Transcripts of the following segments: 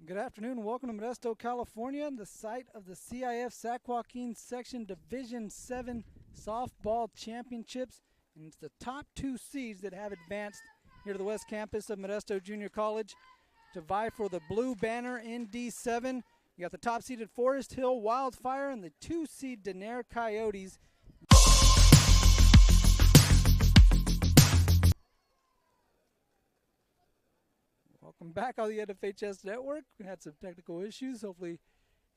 Good afternoon and welcome to Modesto, California, the site of the CIF Sac Joaquin Section Division 7 Softball Championships. And it's the top two seeds that have advanced here to the West Campus of Modesto Junior College to vie for the blue banner in D7. You got the top seeded Forest Hill Wildfire and the 2-seed Denair Coyotes. Welcome back on the NFHS Network. We had some technical issues. Hopefully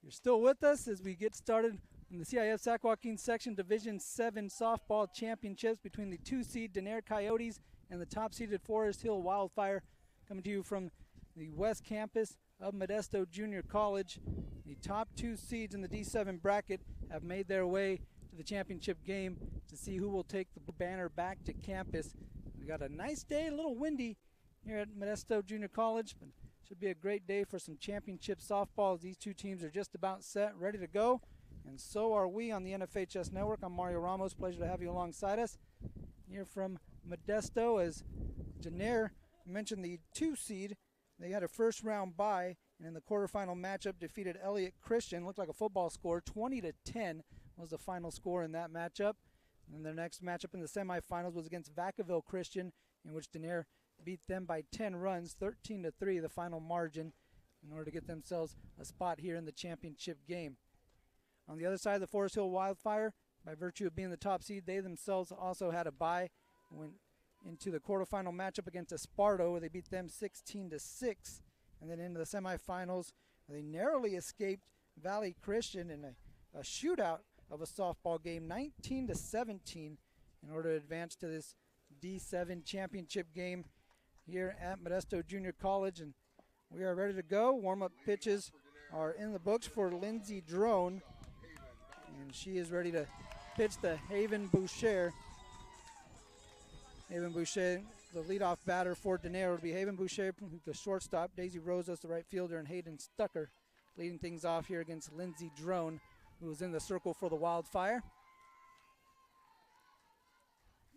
you're still with us as we get started in the CIF Sac Joaquin Section Division 7 Softball Championships between the 2-seed Denair Coyotes and the top-seeded Forest Hill Wildfire, coming to you from the West Campus of Modesto Junior College. The top two seeds in the D7 bracket have made their way to the championship game to see who will take the banner back to campus. We got a nice day, a little windy here at Modesto Junior College, but should be a great day for some championship softball. These two teams are just about set, ready to go, and so are we on the NFHS Network. I'm Mario Ramos. Pleasure to have you alongside us here from Modesto. As Denair mentioned, the 2-seed, they had a first-round bye, and in the quarterfinal matchup defeated Elliott Christian. Looked like a football score. 20-10 was the final score in that matchup. And their next matchup in the semifinals was against Vacaville Christian, in which Denair beat them by 10 runs, 13-3, the final margin, in order to get themselves a spot here in the championship game. On the other side, the Forest Hill Wildfire, by virtue of being the top seed, they themselves also had a bye, went into the quarterfinal matchup against Esparto, where they beat them 16-6, and then into the semifinals, they narrowly escaped Valley Christian in a shootout of a softball game, 19-17, in order to advance to this D7 championship game here at Modesto Junior College. And we are ready to go. Warm-up pitches are in the books for Lindsay Drone, and she is ready to pitch the Haven Boucher. Haven Boucher, the leadoff batter for Denair, would be Haven Boucher, the shortstop, Daisy Rosas, the right fielder, and Hayden Stucker leading things off here against Lindsay Drone, who is in the circle for the Wildfire.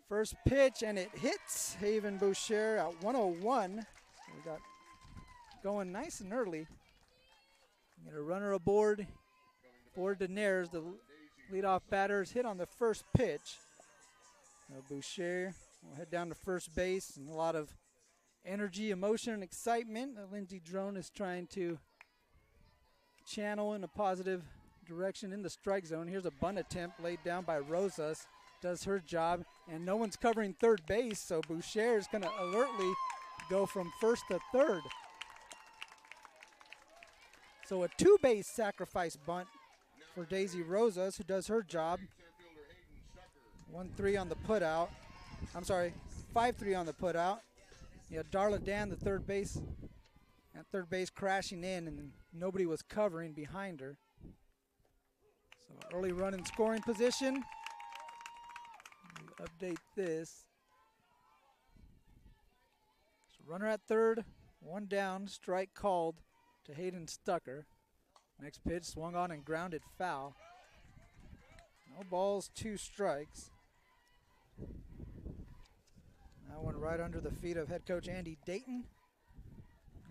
First pitch, and it hits Haven Boucher at 101. So we got going nice and early. Get a runner aboard for Denair. The leadoff batters hit on the first pitch. Boucher will head down to first base, and a lot of energy, emotion, and excitement that Lindsay Drone is trying to channel in a positive direction in the strike zone. Here's a bunt attempt laid down by Rosas. Does her job, and no one's covering third base, so Boucher is going to alertly go from first to third. So a two-base sacrifice bunt for Daisy Rosas, who does her job. 1-3 on the putout. I'm sorry, 5-3 on the putout. Yeah, Darla Dan, the third base, at third base crashing in, and nobody was covering behind her. So early run in scoring position. Update this. So runner at third, one down, strike called to Hayden Stucker. Next pitch swung on and grounded foul. No balls, 2 strikes. That one right under the feet of head coach Andy Dayton.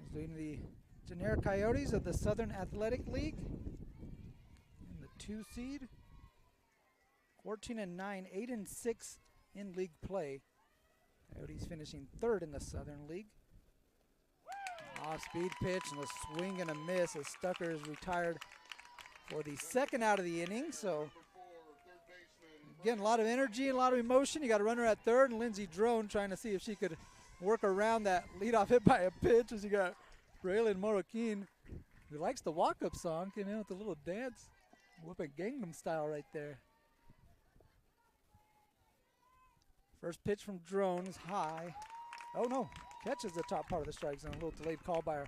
He's leading the Denair Coyotes of the Southern Athletic League in the 2-seed. 14-9, 8-6 in league play. Coyotes finishing third in the Southern League. Off-speed pitch and a swing and a miss as Stucker is retired for the second out of the inning. So again, a lot of energy and a lot of emotion. You got a runner at third, and Lindsay Drone trying to see if she could work around that leadoff hit by a pitch. As you got Braylon Moroquin, who likes the walk-up song, came in with a little dance, whooping Gangnam Style right there. First pitch from Drone is high. Oh no, catches the top part of the strike zone. A little delayed call by our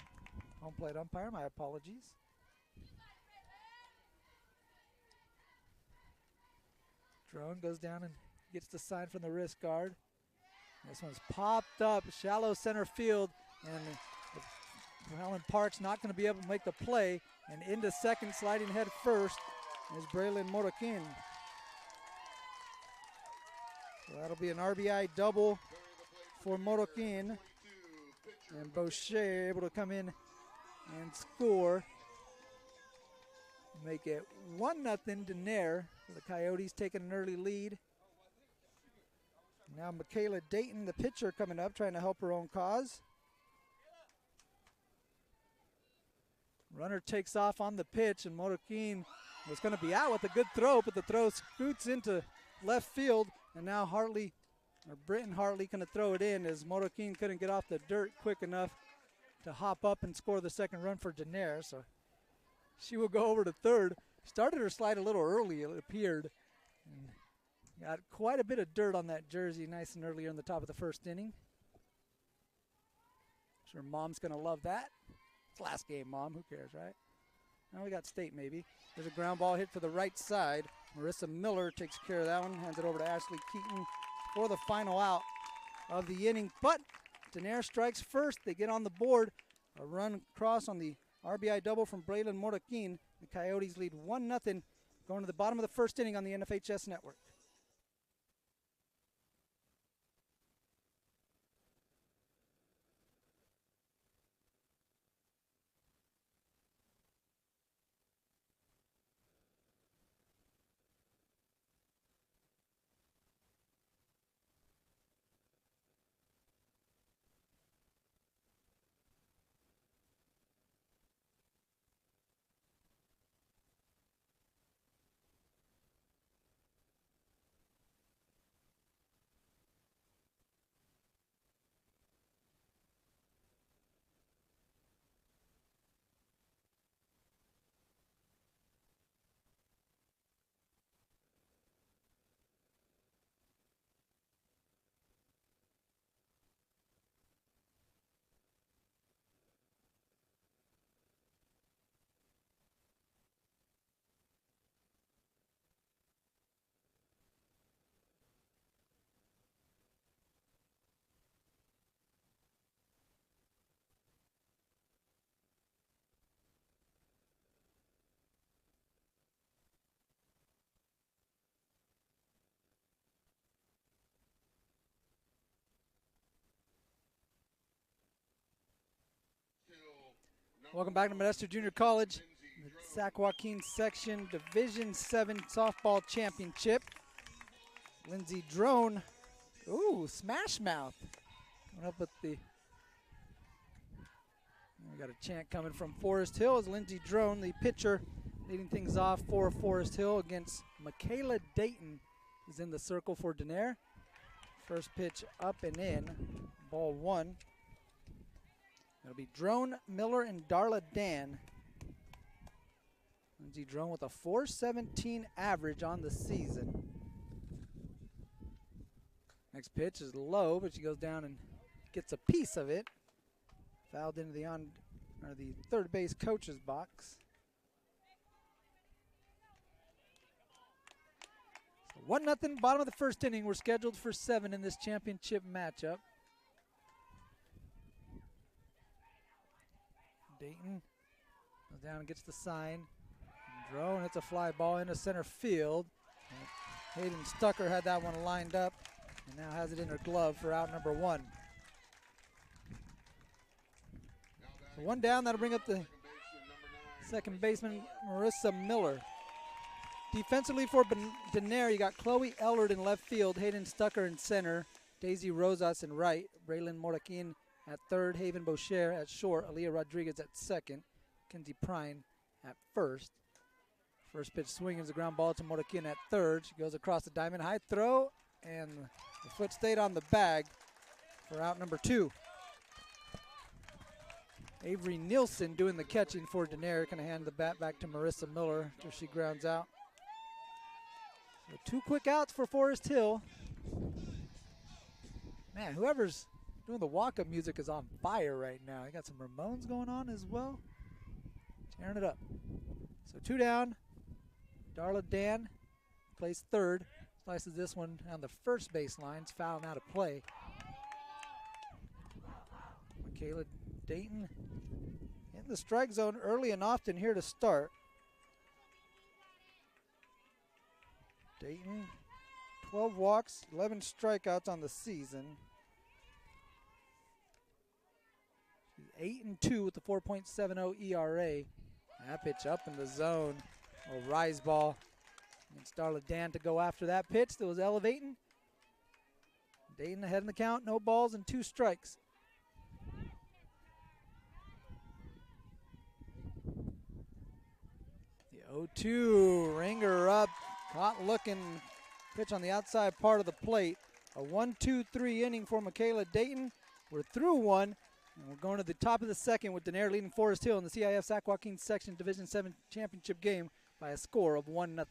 home plate umpire. My apologies. Drone goes down and gets the sign from the wrist guard. This one's popped up, shallow center field, and Helen Park's not going to be able to make the play. And into second, sliding head first, is Braylon Moroquin. So that'll be an RBI double for Moroquin. And Boucher able to come in and score. Make it 1-0 Denair. The Coyotes taking an early lead. Now Michaela Dayton, the pitcher, coming up, trying to help her own cause. Runner takes off on the pitch, and Moroquin was going to be out with a good throw, but the throw scoots into left field, and now Britton Hartley going to throw it in as Moroquin couldn't get off the dirt quick enough to hop up and score the second run for Denair. So she will go over to third. Started her slide a little early, it appeared. And got quite a bit of dirt on that jersey nice and early in the top of the first inning. Sure Mom's going to love that. It's last game, Mom. Who cares, right? Now we got state, maybe. There's a ground ball hit for the right side. Marissa Miller takes care of that one, hands it over to Ashley Keaton for the final out of the inning. But Denair strikes first. They get on the board. A run cross on the RBI double from Braylon Moroquin. The Coyotes lead 1-0 going to the bottom of the first inning on the NFHS network. Welcome back to Modesto Junior College, the Sac Joaquin Section Division 7 Softball Championship. Lindsey Drone, ooh, smash mouth. Coming up with we got a chant coming from Forest Hill as Lindsey Drone, the pitcher, leading things off for Forest Hill against Michaela Dayton, is in the circle for Denair. First pitch up and in, ball one. It'll be Drone, Miller, and Darla Dan. Lindsey Drone with a .417 average on the season. Next pitch is low, but she goes down and gets a piece of it. Fouled into the third base coach's box. So 1-0, bottom of the first inning. We're scheduled for 7 in this championship matchup. Dayton goes down and gets the sign. Drone hits a fly ball into center field. Hayden Stucker had that one lined up and now has it in her glove for out number 1. So 1 down, that'll bring up the second baseman, Marissa Miller. Defensively for Denair, you got Chloe Ellard in left field, Hayden Stucker in center, Daisy Rosas in right, Braylon Moroquin at third, Haven Boucher at short, Aaliyah Rodriguez at second, Kenzie Prine at first. First pitch swing is a ground ball to Moroquin at third. She goes across the diamond, high throw, and the foot stayed on the bag for out number 2. Avery Nielsen doing the catching for Denair. Going to hand the bat back to Marissa Miller after she grounds out. So 2 quick outs for Forest Hill. Man, whoever's doing the walk-up music is on fire right now. You got some Ramones going on as well. Tearing it up. So 2 down. Darla Dan plays third. Slices this one on the first baseline. It's fouling out of play. Michaela Dayton in the strike zone early and often here to start. Dayton, 12 walks, 11 strikeouts on the season. She's 8-2 with the 4.70 ERA. That pitch up in the zone. A rise ball. And Starla Dan to go after that pitch that was elevating. Dayton ahead in the count, no balls and 2 strikes. The 0-2, ringer up, caught looking, pitch on the outside part of the plate. A 1-2-3 inning for Michaela Dayton. We're through one, and we're going to the top of the second with Denair leading Forest Hill in the CIF Sac Joaquin Section Division 7 championship game by a score of 1-0.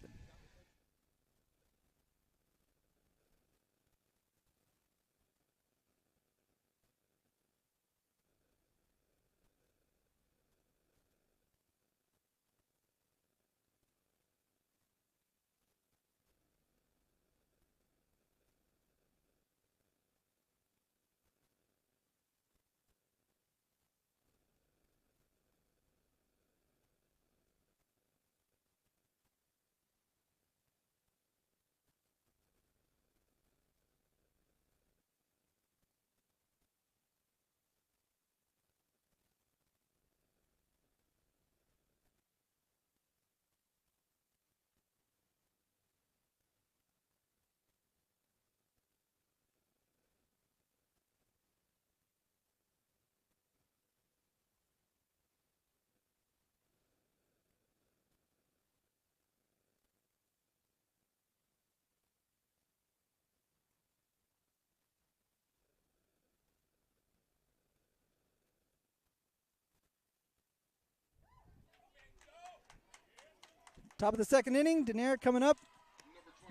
Top of the second inning, Denair coming up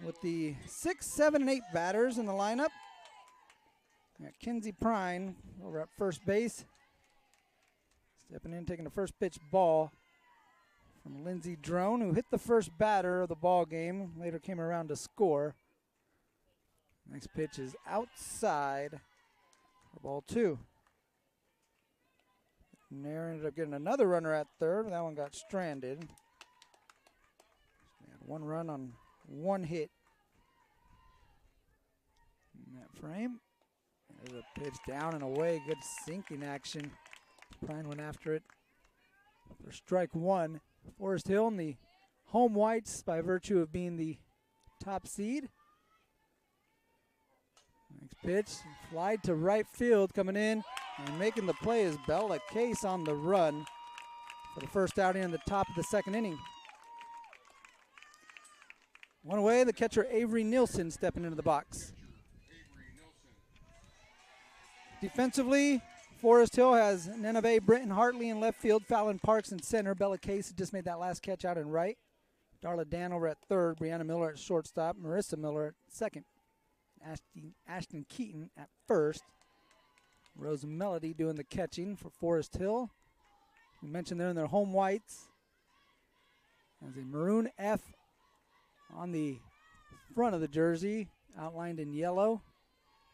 with the 6, 7, and 8 batters in the lineup. We got Kinsey Prine over at first base. Stepping in, taking the first pitch ball from Lindsey Drone, who hit the first batter of the ball game. Later came around to score. Next pitch is outside for ball 2. Denair ended up getting another runner at third. That one got stranded. 1 run on 1 hit in that frame. There's a pitch down and away. Good sinking action. Prine went after it for strike 1. Forest Hill in the home whites by virtue of being the top seed. Next pitch, fly to right field coming in and making the play is Bella Case on the run for the first outing in the top of the second inning. One away, the catcher Avery Nilsson stepping into the box. Defensively, Forest Hill has Nineveh Britton Hartley in left field, Fallon Parks in center. Bella Case just made that last catch out in right. Darla Dan over at third, Brianna Miller at shortstop, Marissa Miller at second, Ashton Keaton at first. Rose Melody doing the catching for Forest Hill. We mentioned they're in their home whites. As a maroon F on the front of the jersey, outlined in yellow.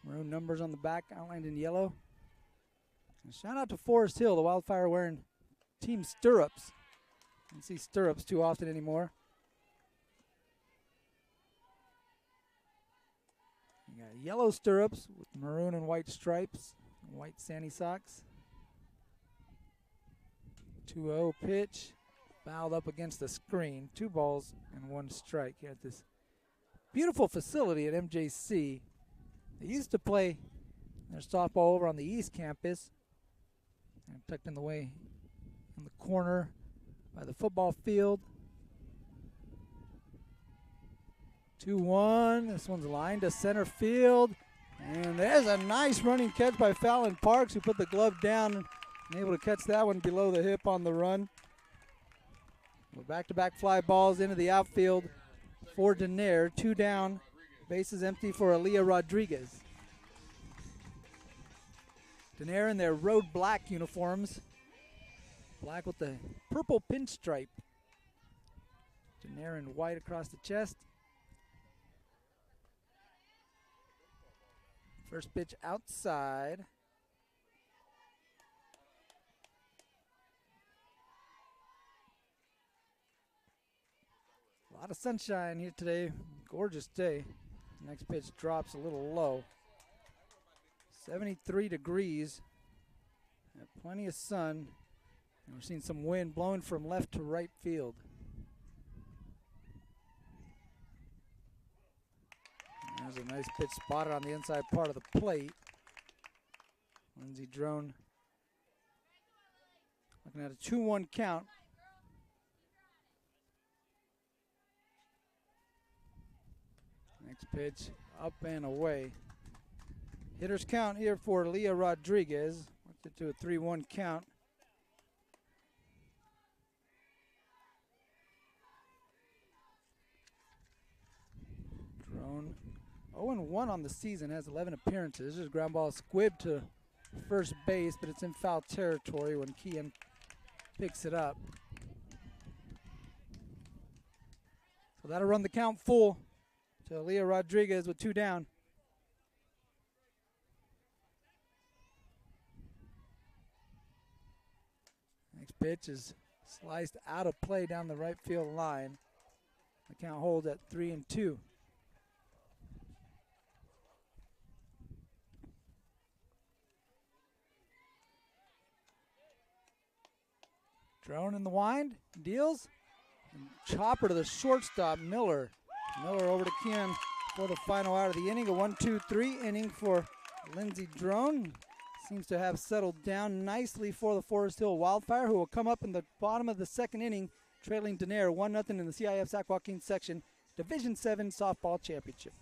Maroon numbers on the back, outlined in yellow. And shout out to Forest Hill, the Wildfire wearing team stirrups. Don't see stirrups too often anymore. You got yellow stirrups with maroon and white stripes, and white sandy socks. 2-0 pitch. Fouled up against the screen. 2 balls and 1 strike here at this beautiful facility at MJC. They used to play their softball over on the East Campus, and tucked in the way in the corner by the football field. 2-1. This one's lined to center field. And there's a nice running catch by Fallon Parks, who put the glove down and able to catch that one below the hip on the run. Back-to-back fly balls into the outfield for Denair. 2 down. Bases empty for Aaliyah Rodriguez. Denair in their road black uniforms. Black with the purple pinstripe. Denair in white across the chest. First pitch outside. A lot of sunshine here today. Gorgeous day. Next pitch drops a little low. 73 degrees at plenty of sun, and we're seeing some wind blowing from left to right field. There's a nice pitch spotted on the inside part of the plate. Lindsey Drone looking at a 2-1 count. Next pitch up and away. Hitters count here for Leah Rodriguez. Worked it to a 3-1 count. Drone 0-1 on the season, has 11 appearances. This is ground ball squibbed to first base, but it's in foul territory when Kean picks it up. So that'll run the count full to Leah Rodriguez with 2 down. Next pitch is sliced out of play down the right field line. The count holds at 3-2. Drone in the wind, deals. And chopper to the shortstop, Miller. Miller over to Kean for the final out of the inning. A 1-2-3 inning for Lindsey Drone. Seems to have settled down nicely for the Forest Hill Wildfire, who will come up in the bottom of the second inning, trailing Denair 1-0 in the CIF Sac Joaquin section Division 7 softball championship.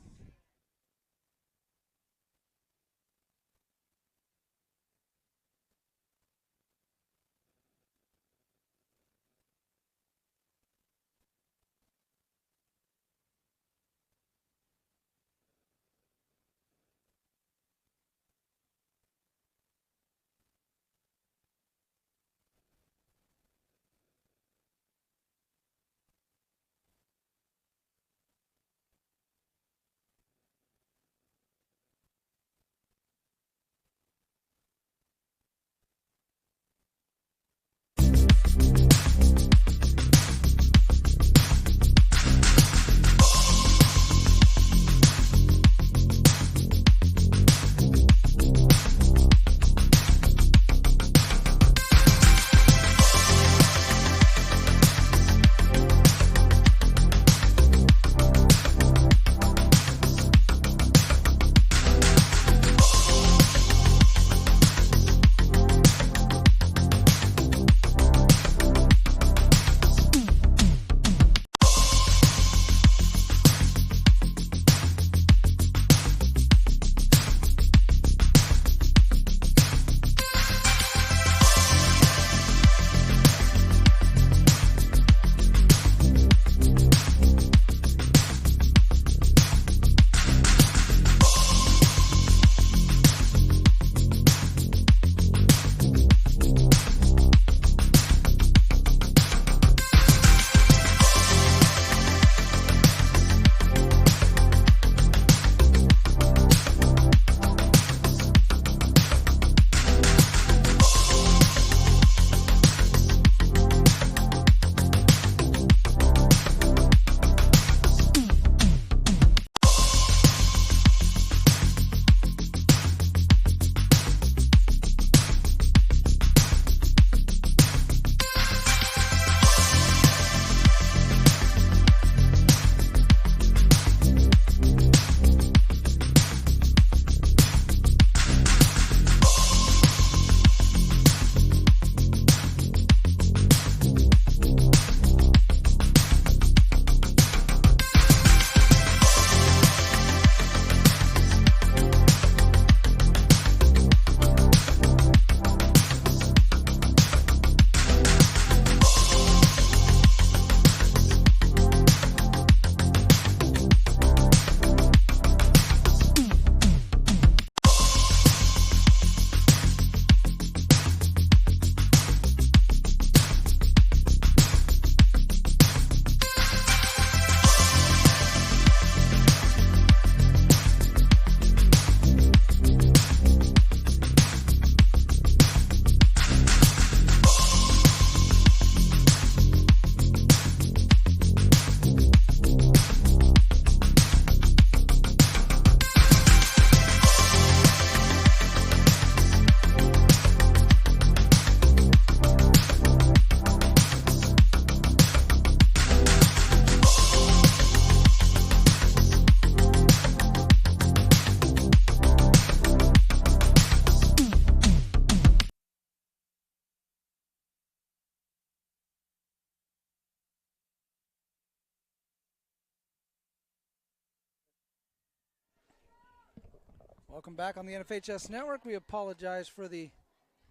Welcome back on the NFHS Network. We apologize for the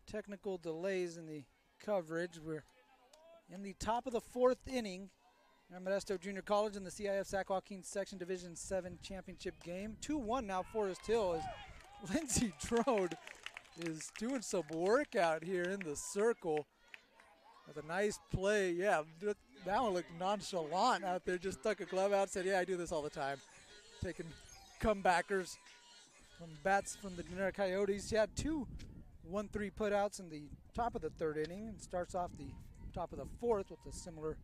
technical delays in the coverage. We're in the top of the fourth inning at Modesto Junior College in the CIF Sac Joaquin Section Division 7 championship game. 2-1 now Forest Hill as Lindsey Drone is doing some work out here in the circle with a nice play. Yeah, that one looked nonchalant out there. Just stuck a glove out, said, yeah, I do this all the time. Taking comebackers from bats from the Denera Coyotes. He had two 1-3 putouts in the top of the third inning and starts off the top of the fourth with a similar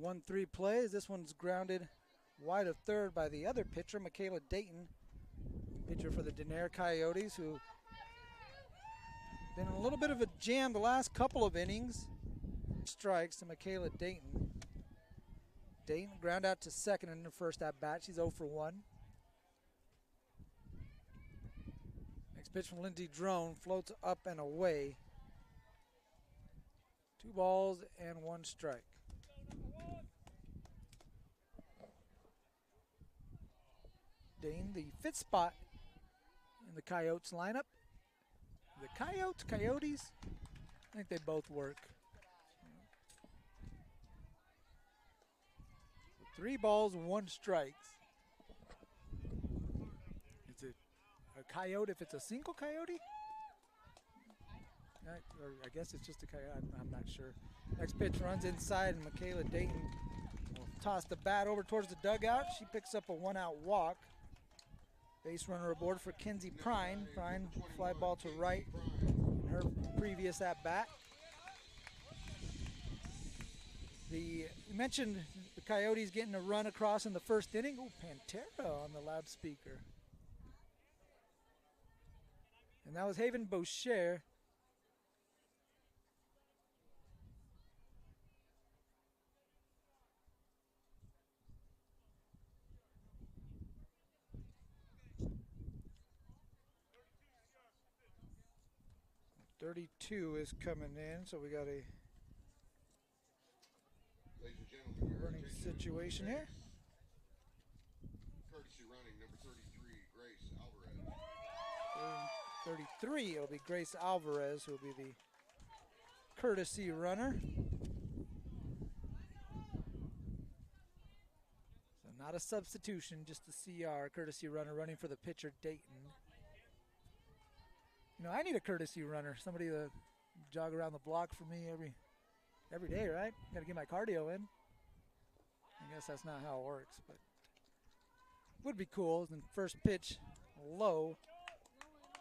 1-3 play. This one's grounded wide of third by the other pitcher, Michaela Dayton, pitcher for the Denera Coyotes, who been in a little bit of a jam the last couple of innings. Strikes to Michaela Dayton. Dayton ground out to second in her first at bat. She's 0 for 1. Next pitch from Lindsey Drone floats up and away. 2 balls and 1 strike. Dayton, the 5th spot in the Coyotes lineup. The Coyotes, I think they both work. 3 balls, 1 strikes. Is it a coyote if it's a single coyote? Or I guess it's just a coyote, I'm not sure. Next pitch runs inside and Michaela Dayton will toss the bat over towards the dugout. She picks up a 1-out walk. Base runner aboard for Kenzie Prine. Prine fly ball to right in her previous at bat. You mentioned the Coyotes getting a run across in the first inning. Oh, Pantera on the loudspeaker. And that was Haven Boucher. .32 is coming in, so we got a running situation here. Courtesy running, number 33, Grace Alvarez. 33, it'll be Grace Alvarez who will be the courtesy runner. So not a substitution, just a CR, courtesy runner running for the pitcher, Dayton. You know, I need a courtesy runner, somebody to jog around the block for me every day, right? Got to get my cardio in. I guess that's not how it works, but would be cool. And first pitch low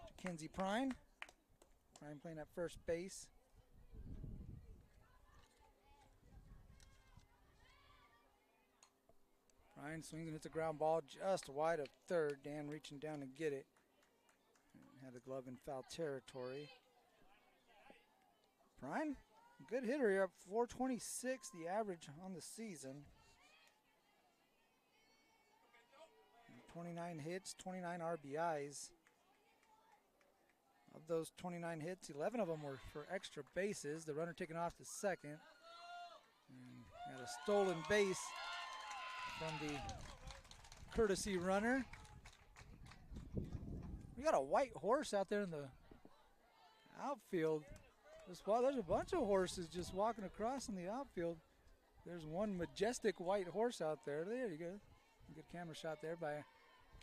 to Kenzie Prine. Prine playing at first base. Prine swings and hits a ground ball just wide of third. Dan reaching down to get it. Had a glove in foul territory. Prine, good hitter here, up 426, the average on the season. 29 hits, 29 RBIs. Of those 29 hits, 11 of them were for extra bases. The runner taken off to second. And had a stolen base from the courtesy runner. We got a white horse out there in the outfield. There's a bunch of horses just walking across in the outfield. There's one majestic white horse out there. There you go. Good camera shot there by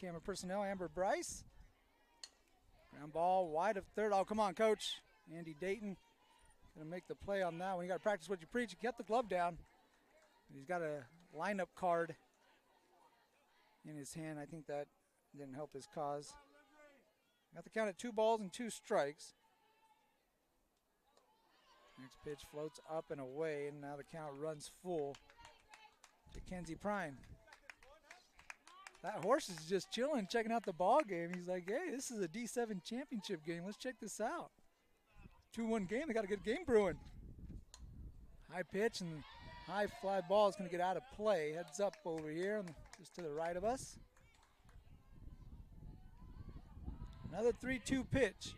camera personnel, Amber Bryce. Ground ball wide of third. Oh, come on, Coach. Andy Dayton gonna make the play on that one. You got to practice what you preach. You get the glove down. He's got a lineup card in his hand. I think that didn't help his cause. Got the count at 2 balls and 2 strikes. Next pitch floats up and away, and now the count runs full to Kenzie Prine. That horse is just chilling, checking out the ball game. He's like, hey, this is a D7 championship game. Let's check this out. 2-1 game. They got a good game brewing. High pitch and high fly ball is going to get out of play. Heads up over here, just to the right of us. Another 3-2 pitch.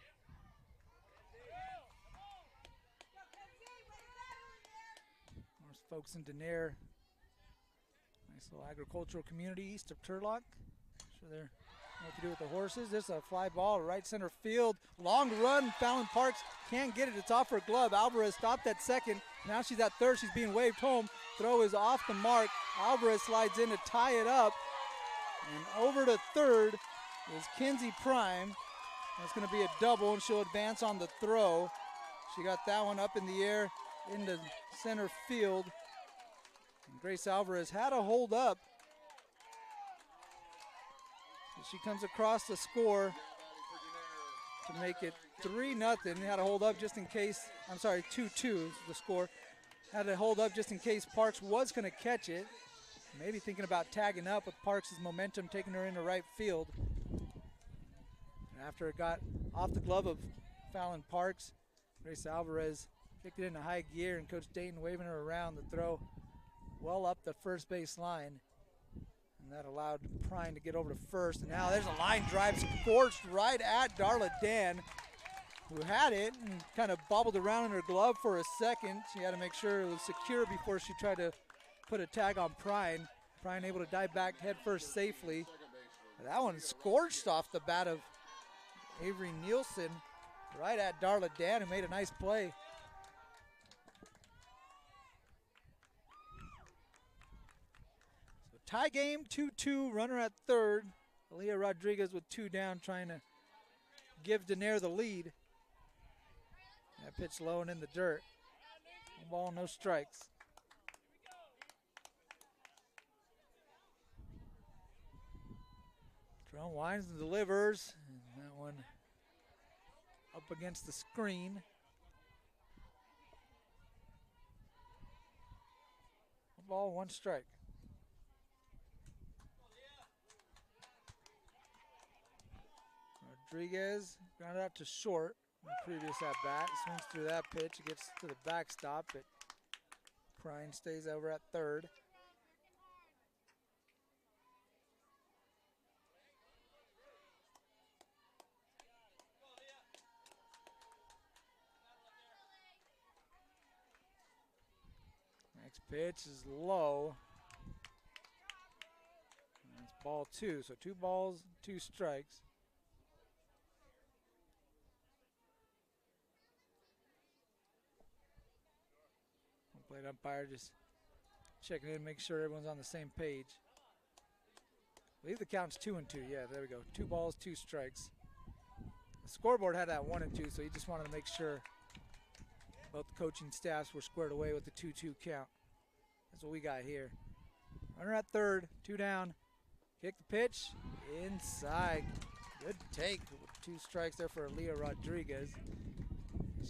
There's folks in Denair. Nice little agricultural community east of Turlock. I'm sure they're What to do with the horses. This is a fly ball to right center field. Long run. Fallon Parks can't get it. It's off her glove. Alvarez stopped at second. Now she's at third. She's being waved home. Throw is off the mark. Alvarez slides in to tie it up. And over to third is Kinsey Prime. That's going to be a double, and she'll advance on the throw. She got that one up in the air into center field. And Grace Alvarez had a hold up. She comes across the score to make it 3-0. Had to hold up just in case, 2-2 is the score. Had to hold up just in case Parks was going to catch it. Maybe thinking about tagging up with Parks' momentum taking her into right field. And after it got off the glove of Fallon Parks, Grace Alvarez kicked it into high gear, and Coach Dayton waving her around the throw well up the first base line. And that allowed Prine to get over to first. And now there's a line drive scorched right at Darla Dan, who had it and kind of bobbled around in her glove for a second. She had to make sure it was secure before she tried to put a tag on Prine. Prine able to dive back head first safely. That one scorched off the bat of Avery Nielsen right at Darla Dan, who made a nice play. Tie game, 2-2, runner at third. Aaliyah Rodriguez with 2 down, trying to give Denaire the lead. That pitch low and in the dirt. No ball, no strikes. Jerome winds and delivers. And that one up against the screen. 1 ball, 1 strike. Rodriguez grounded out to short in the previous at bat. Swings through that pitch. It gets to the backstop, but Prine stays over at third. Next pitch is low. That's ball 2. So 2 balls, 2 strikes. Plate umpire just checking in, make sure everyone's on the same page. I believe the count's 2-2. Yeah, there we go. 2 balls, 2 strikes. The scoreboard had that 1-2, so he just wanted to make sure both the coaching staffs were squared away with the 2-2 count. That's what we got here. Runner at third, 2 down. Kick the pitch inside. Good take. 2 strikes there for Aaliyah Rodriguez.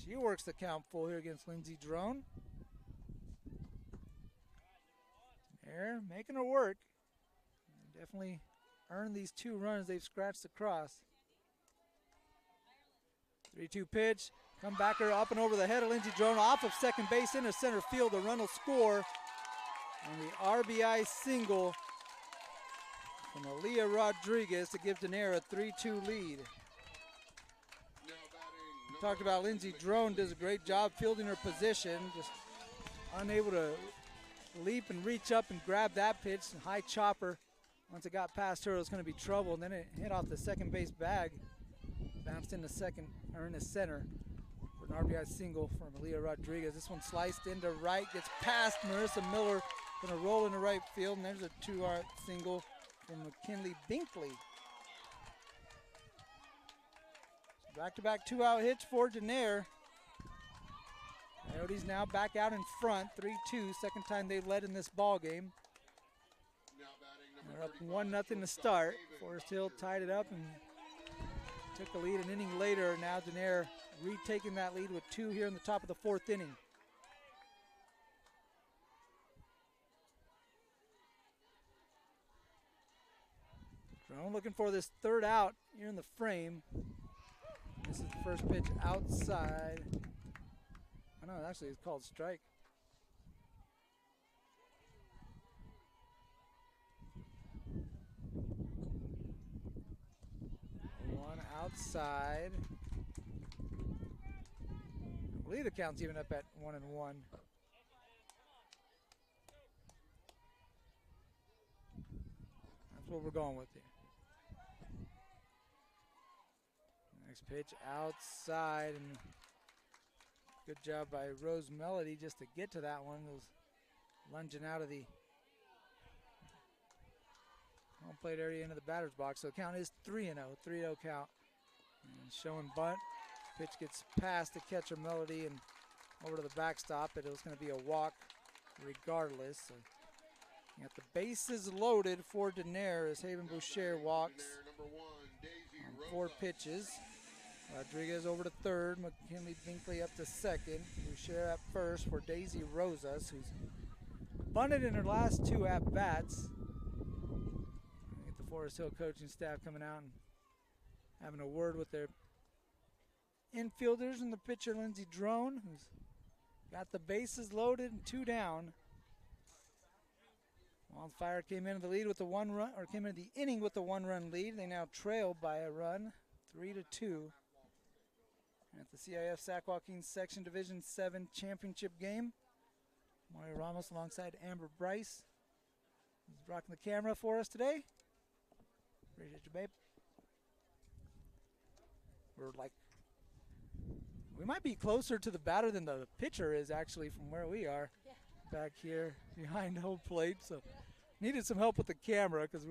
She works the count full here against Lindsey Drone. There, making her work. Definitely earned these 2 runs they've scratched across. 3-2 pitch. Comebacker up and over the head of Lindsey Drone, off of second base into center field. The run will score. And the RBI single from Aaliyah Rodriguez to give Denaire a 3-2 lead. We talked about Lindsey Drone does a great job fielding her position, just unable to leap and reach up and grab that pitch. High chopper. Once it got past her, it was going to be trouble. And then it hit off the second base bag, bounced into second or into center for an RBI single from Aaliyah Rodriguez. This one sliced into right, gets past Marissa Miller, going to roll into right field. And there's a 2-out single from McKinley Binkley. Back-to-back 2-out hits for Denaire. Coyotes now back out in front, 3-2, second time they've led in this ball game. They're up 1-0 to start. Forest Hill tied it up and took the lead an inning later. Now Denaire retaking that lead with 2 here in the top of the 4th inning. Drone looking for this 3rd out here in the frame. This is the first pitch outside. I know, actually it's called strike. One outside. I believe the count's even up at 1-1. That's what we're going with here. Next pitch outside, and good job by Rose Melody just to get to that one. It was lunging out of the home plate area into the batter's box. So count is 3-0, 3-0 count. And showing bunt. Pitch gets past the catcher Melody and over to the backstop, but it was going to be a walk regardless. So you got the bases loaded for Denaire as Haven Boucher walks on 4 pitches. Rodriguez over to third, McKinley Binkley up to second. Boucher at first for Daisy Rosas, who's bunted in her last 2 at-bats. Get the Forest Hill coaching staff coming out and having a word with their infielders and the pitcher Lindsey Drone, who's got the bases loaded and 2 down. Wildfire came into the lead with the 1 run, or came into the inning with the 1-run lead. They now trail by a run, 3-2. At the CIF Sac Joaquin Section Division 7 championship game. Mario Ramos alongside Amber Bryce. He's rocking the camera for us today. Appreciate you, babe. We might be closer to the batter than the pitcher is actually from where we are. Yeah. Back here behind home plate. So needed some help with the camera because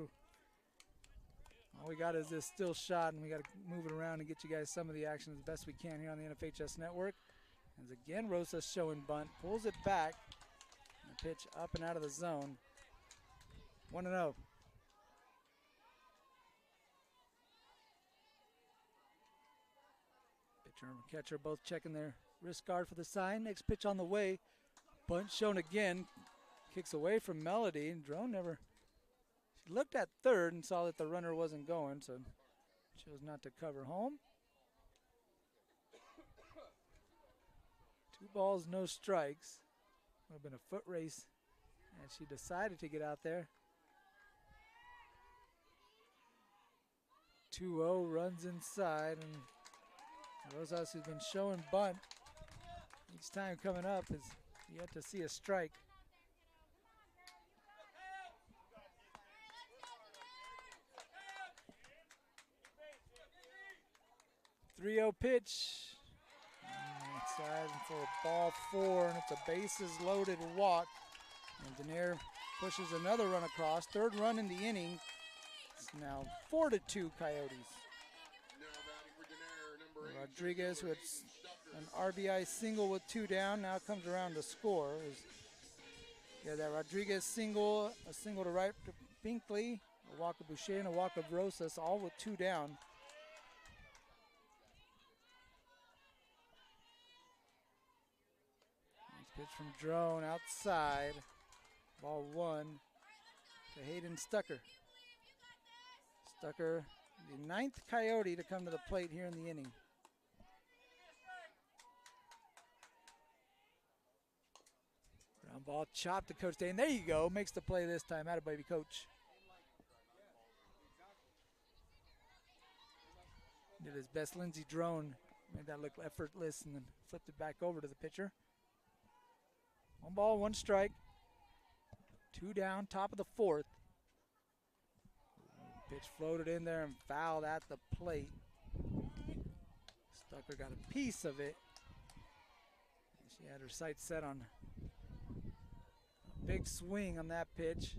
all we got is this still shot, and we got to move it around and get you guys some of the action as best we can here on the NFHS Network. As again, Rosas showing bunt, pulls it back, and the pitch up and out of the zone. 1-0. Pitcher and catcher both checking their wrist guard for the sign. Next pitch on the way. Bunt shown again. Kicks away from Melody, and Drone never. She looked at third and saw that the runner wasn't going, so chose not to cover home. 2 balls, no strikes. Would have been a foot race, and she decided to get out there. 2-0 runs inside, and Rosas, who's been showing bunt each time coming up, is yet to see a strike. 3-0 pitch. Inside for a ball 4, and it's a bases loaded walk. And Denaire pushes another run across. 3rd run in the inning. It's now 4-2 Coyotes. Rodriguez, who had an RBI single with 2 down, now comes around to score. Yeah, that Rodriguez single, a single to right to Binkley, a walk of Boucher, and a walk of Rosas, all with 2 down. Pitch from Drone outside. Ball 1 to Hayden Stucker. Stucker, the 9th Coyote to come to the plate here in the inning. Ground ball chopped to Coach Dane. There you go. Makes the play this time. Atta baby, Coach. Did his best. Lindsey Drone made that look effortless and then flipped it back over to the pitcher. 1 ball, 1 strike. 2 down, top of the 4th. Pitch floated in there and fouled at the plate. Stucker got a piece of it. She had her sights set on a big swing on that pitch.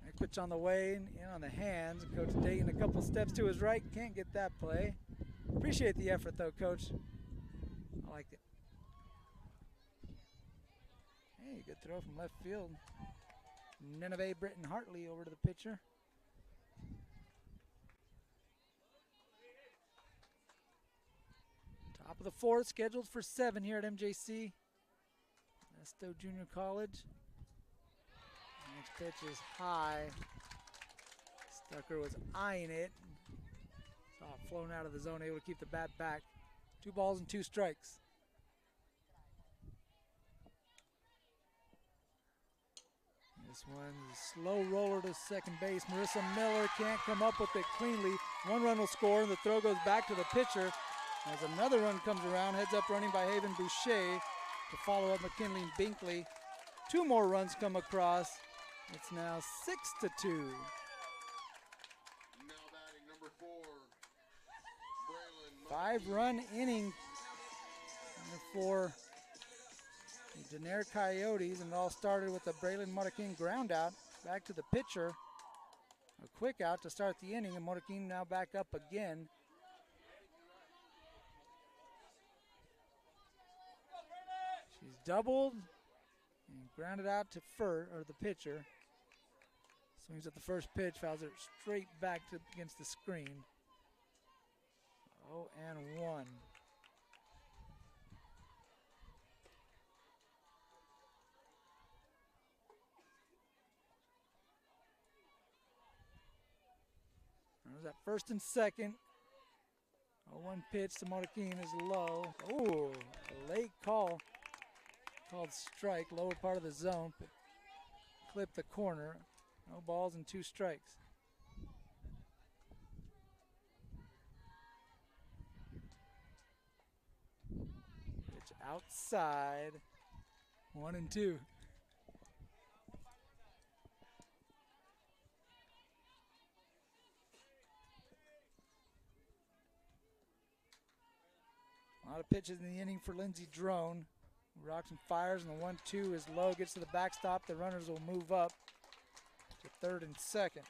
Next pitch on the way, in on the hands. Coach Dayton a couple steps to his right, can't get that play. Appreciate the effort though, Coach. I like it. Hey, good throw from left field. Nineveh Britton Hartley over to the pitcher. Top of the 4th, scheduled for 7 here at MJC. Esto Junior College. Next pitch is high. Stucker was eyeing it. Saw it flown out of the zone, able to keep the bat back. 2 balls and 2 strikes. This one's a slow roller to second base. Marissa Miller can't come up with it cleanly. 1 run will score, and the throw goes back to the pitcher. As another run comes around, heads up running by Haven Boucher to follow up McKinley and Binkley. 2 more runs come across. It's now 6-2. 5-run inning for the Denair Coyotes, and it all started with a Braylon Marroquin ground out back to the pitcher. A quick out to start the inning, and Marroquin now back up again. She's doubled and grounded out to the pitcher. Swings at the first pitch, fouls it straight back against the screen. 0-1. There's that first and second. 0-1 pitch to Marroquin is low. Oh, a late call. Called strike, lower part of the zone. But clipped the corner. No balls and 2 strikes. Pitch outside. 1-2. A lot of pitches in the inning for Lindsey Drone. Rocks and fires, and the 1-2 is low, gets to the backstop. The runners will move up to third and second.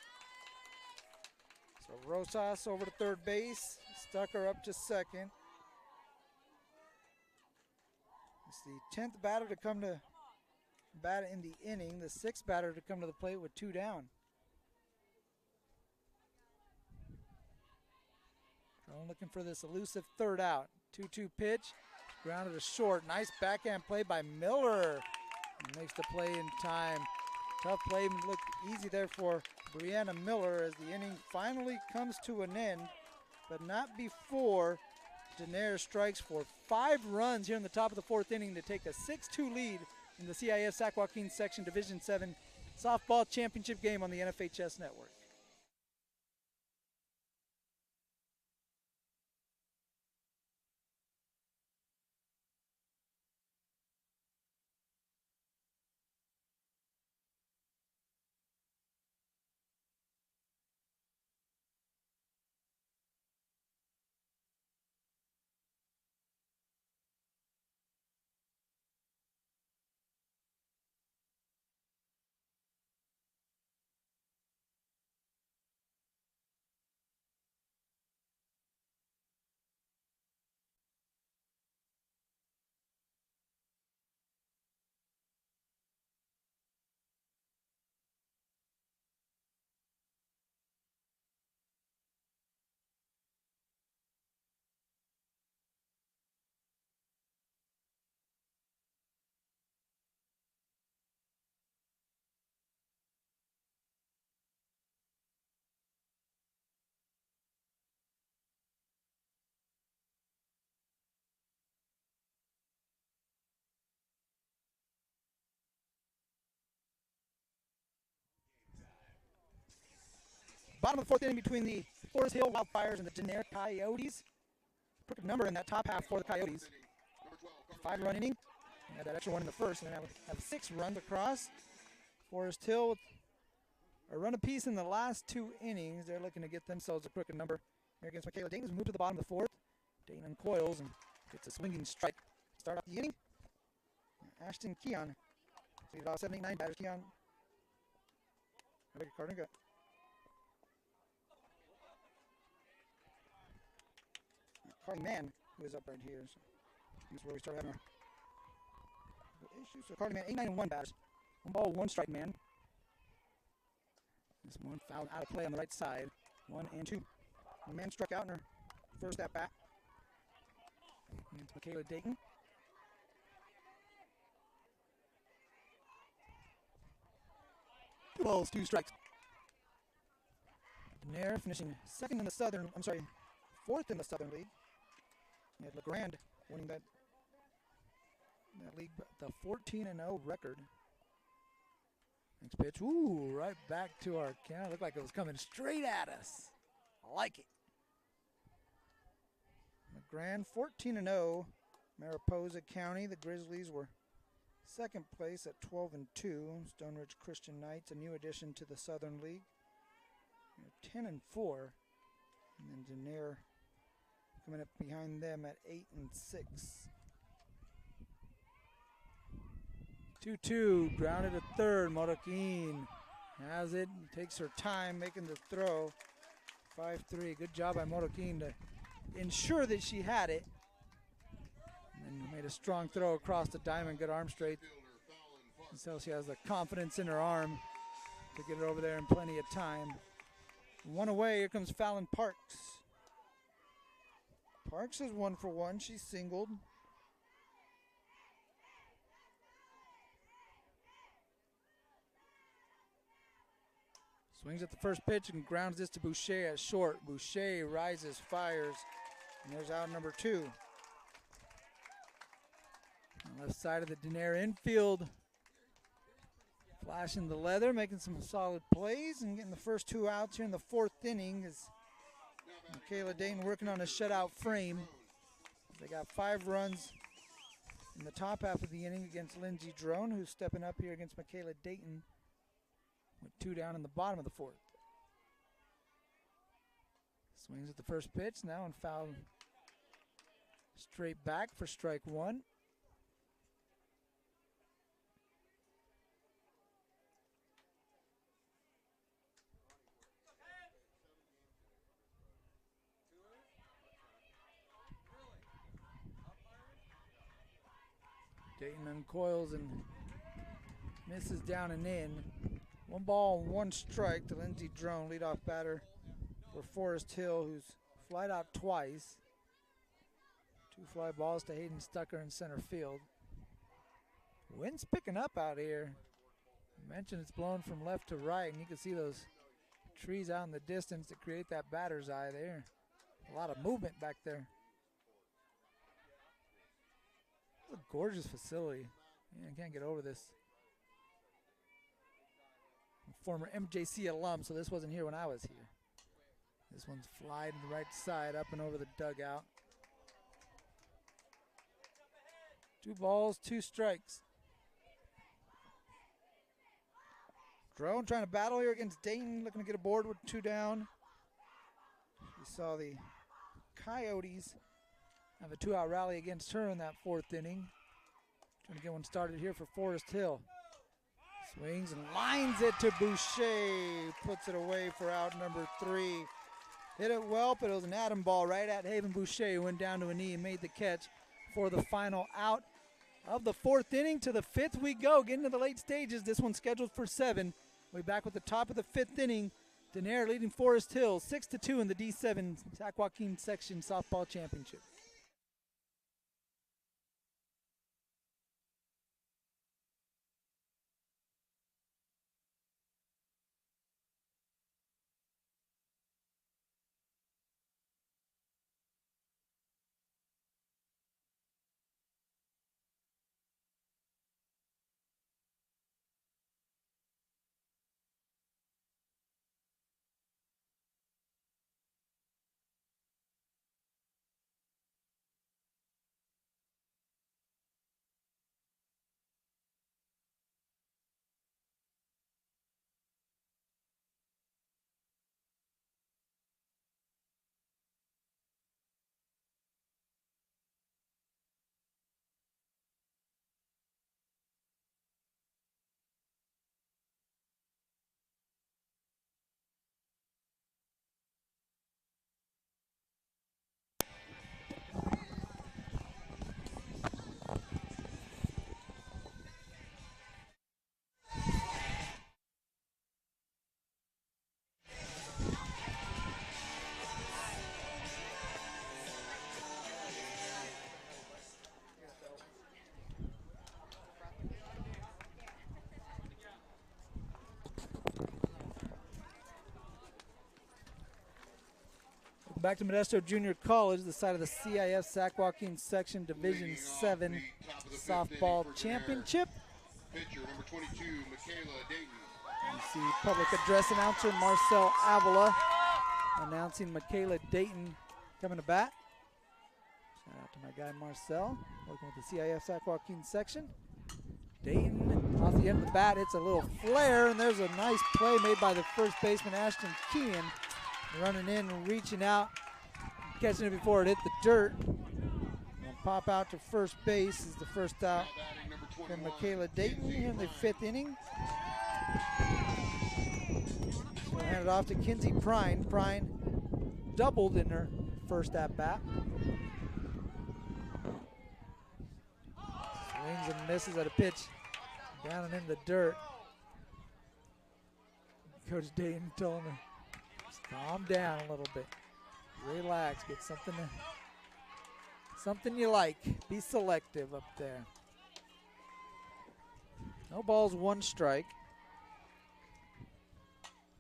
So Rosas over to third base. Stucker up to second. It's the 10th batter to come to bat in the inning. The 6th batter to come to the plate with 2 down. Drone looking for this elusive third out. 2-2 pitch. Grounded to short. Nice backhand play by Miller. And makes the play in time. Tough play, looked easy there for Brianna Miller as the inning finally comes to an end, but not before Denair strikes for 5 runs here in the top of the 4th inning to take a 6-2 lead in the CIF Sac Joaquin Section Division 7 Softball Championship game on the NFHS Network. Bottom of the 4th inning between the Forest Hill Wildfires and the Denair Coyotes. Perfect number in that top half for the Coyotes. 5-run inning. We had that extra one in the first, and then have 6 runs across. Forest Hill with a run apiece in the last 2 innings. They're looking to get themselves a crooked number here against Michaela Dayton, who's moved to the bottom of the 4th. Dayton uncoils and gets a swinging strike. Start off the inning. Ashton Keon. So about 7-8-9 batters. Keon. I beg your pardon. Carly Mann, who is up right here. So this is where we start having our issues. So Carly Mann, 8-9-1 batters. 1 ball, 1 strike, man. This one fouled out of play on the right side. 1-2. The man struck out in her first at bat. And it's Michaela Dayton. Two balls, 2 strikes. Denair finishing 4th in the Southern League. You had LeGrand winning that league, the 14-0 record. Next pitch, ooh, right back to our count. Looked like it was coming straight at us. I like it. LeGrand 14-0, Mariposa County. The Grizzlies were 2nd place at 12-2. Stone Ridge Christian Knights, a new addition to the Southern League. 10-4, and then Denair coming up behind them at 8 and 6. 2-2, grounded at third. Moroquin has it, takes her time making the throw. 5-3, good job by Moroquin to ensure that she had it. And made a strong throw across the diamond, good arm straight. So she has the confidence in her arm to get it over there in plenty of time. One away, here comes Fallon Parks. Parks is 1 for 1, she's singled. Swings at the first pitch and grounds this to Boucher at short. Boucher rises, fires, and there's out number 2. On the left side of the Denaire infield. Flashing the leather, making some solid plays and getting the first 2 outs here in the 4th inning as Michaela Dayton working on a shutout frame. They got 5 runs in the top half of the inning against Lindsey Drone, who's stepping up here against Michaela Dayton with 2 down in the bottom of the 4th. Swings at the first pitch, now and foul straight back for strike 1. Dayton uncoils and misses down and in. 1 ball, 1 strike to Lindsey Drone, leadoff batter for Forest Hill, who's flied out twice. 2 fly balls to Hayden Stucker in center field. Wind's picking up out here. I mentioned it's blowing from left to right, and you can see those trees out in the distance that create that batter's eye there. A lot of movement back there. It's a gorgeous facility. Yeah, I can't get over this. I'm a former MJC alum, so this wasn't here when I was here. This one's flied to the right side, up and over the dugout. 2 balls, 2 strikes. Drone trying to battle here against Dayton, looking to get aboard with 2 down. We saw the Coyotes have a 2-out rally against her in that 4th inning. Trying to get one started here for Forest Hill. Swings and lines it to Boucher. Puts it away for out number 3. Hit it well, but it was an atom ball right at Haven Boucher, who went down to a knee and made the catch for the final out of the 4th inning. To the 5th we go, getting to the late stages. This one's scheduled for 7. We'll be back with the top of the 5th inning. Denaire leading Forest Hill 6-2 in the D7 Sac Joaquin Section Softball Championship. Back to Modesto Junior College, the side of the CIF Sac Joaquin Section Division 7 Softball Championship. Pitcher number 22, Michaela Dayton. You see public address announcer Marcel Avila announcing Michaela Dayton coming to bat. Shout out to my guy Marcel, working with the CIF Sac Joaquin Section. Dayton off the end of the bat hits a little flare, and there's a nice play made by the first baseman Ashton Kean, running in and reaching out, catching it before it hit the dirt. And pop out to first base is the first out from Michaela Dayton here in the 5th inning. She'll hand it off to Kinsey Prine. Prine doubled in her first at-bat. Swings and misses at a pitch down and in the dirt. Coach Dayton telling her, just calm down a little bit. Relax, get something you like. Be selective up there. No balls, 1 strike.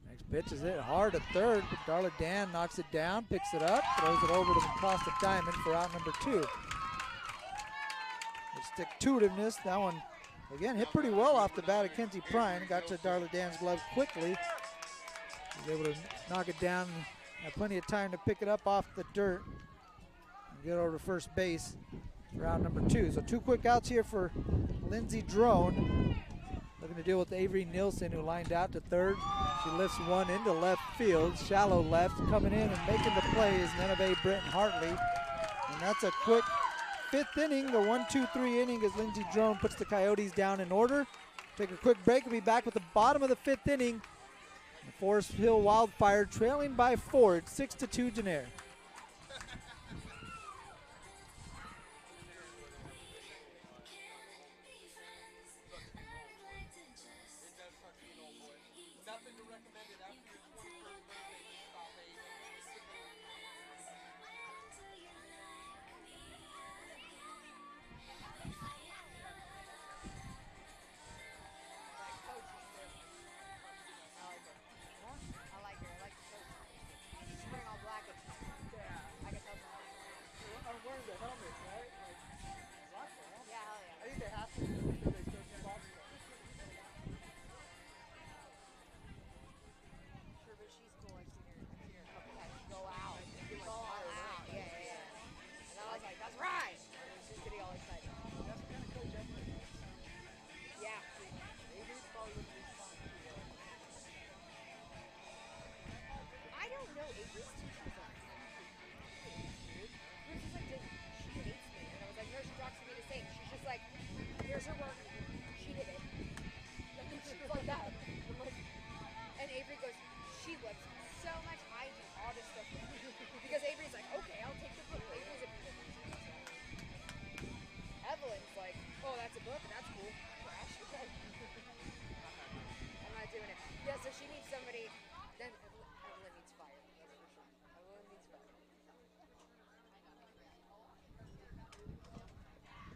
Next pitch is hit hard at third, but Darla Dan knocks it down, picks it up, throws it over to McCosta Diamond for out number 2. The stick-to-itiveness, that one, again, hit pretty well off the bat of Kinsey Prine. Got to Darla Dan's glove quickly. Was able to knock it down, had plenty of time to pick it up off the dirt and get over to first base for out number 2. So 2 quick outs here for Lindsey Drone. Looking to deal with Avery Nielsen, who lined out to third. She lifts one into left field, shallow left. Coming in and making the play is Nineveh Britton Hartley. And that's a quick 5th inning, the 1-2-3 inning as Lindsey Drone puts the Coyotes down in order. Take a quick break. We'll be back with the bottom of the 5th inning. The Forest Hill Wildfire trailing by 4 at 6-2 Denair.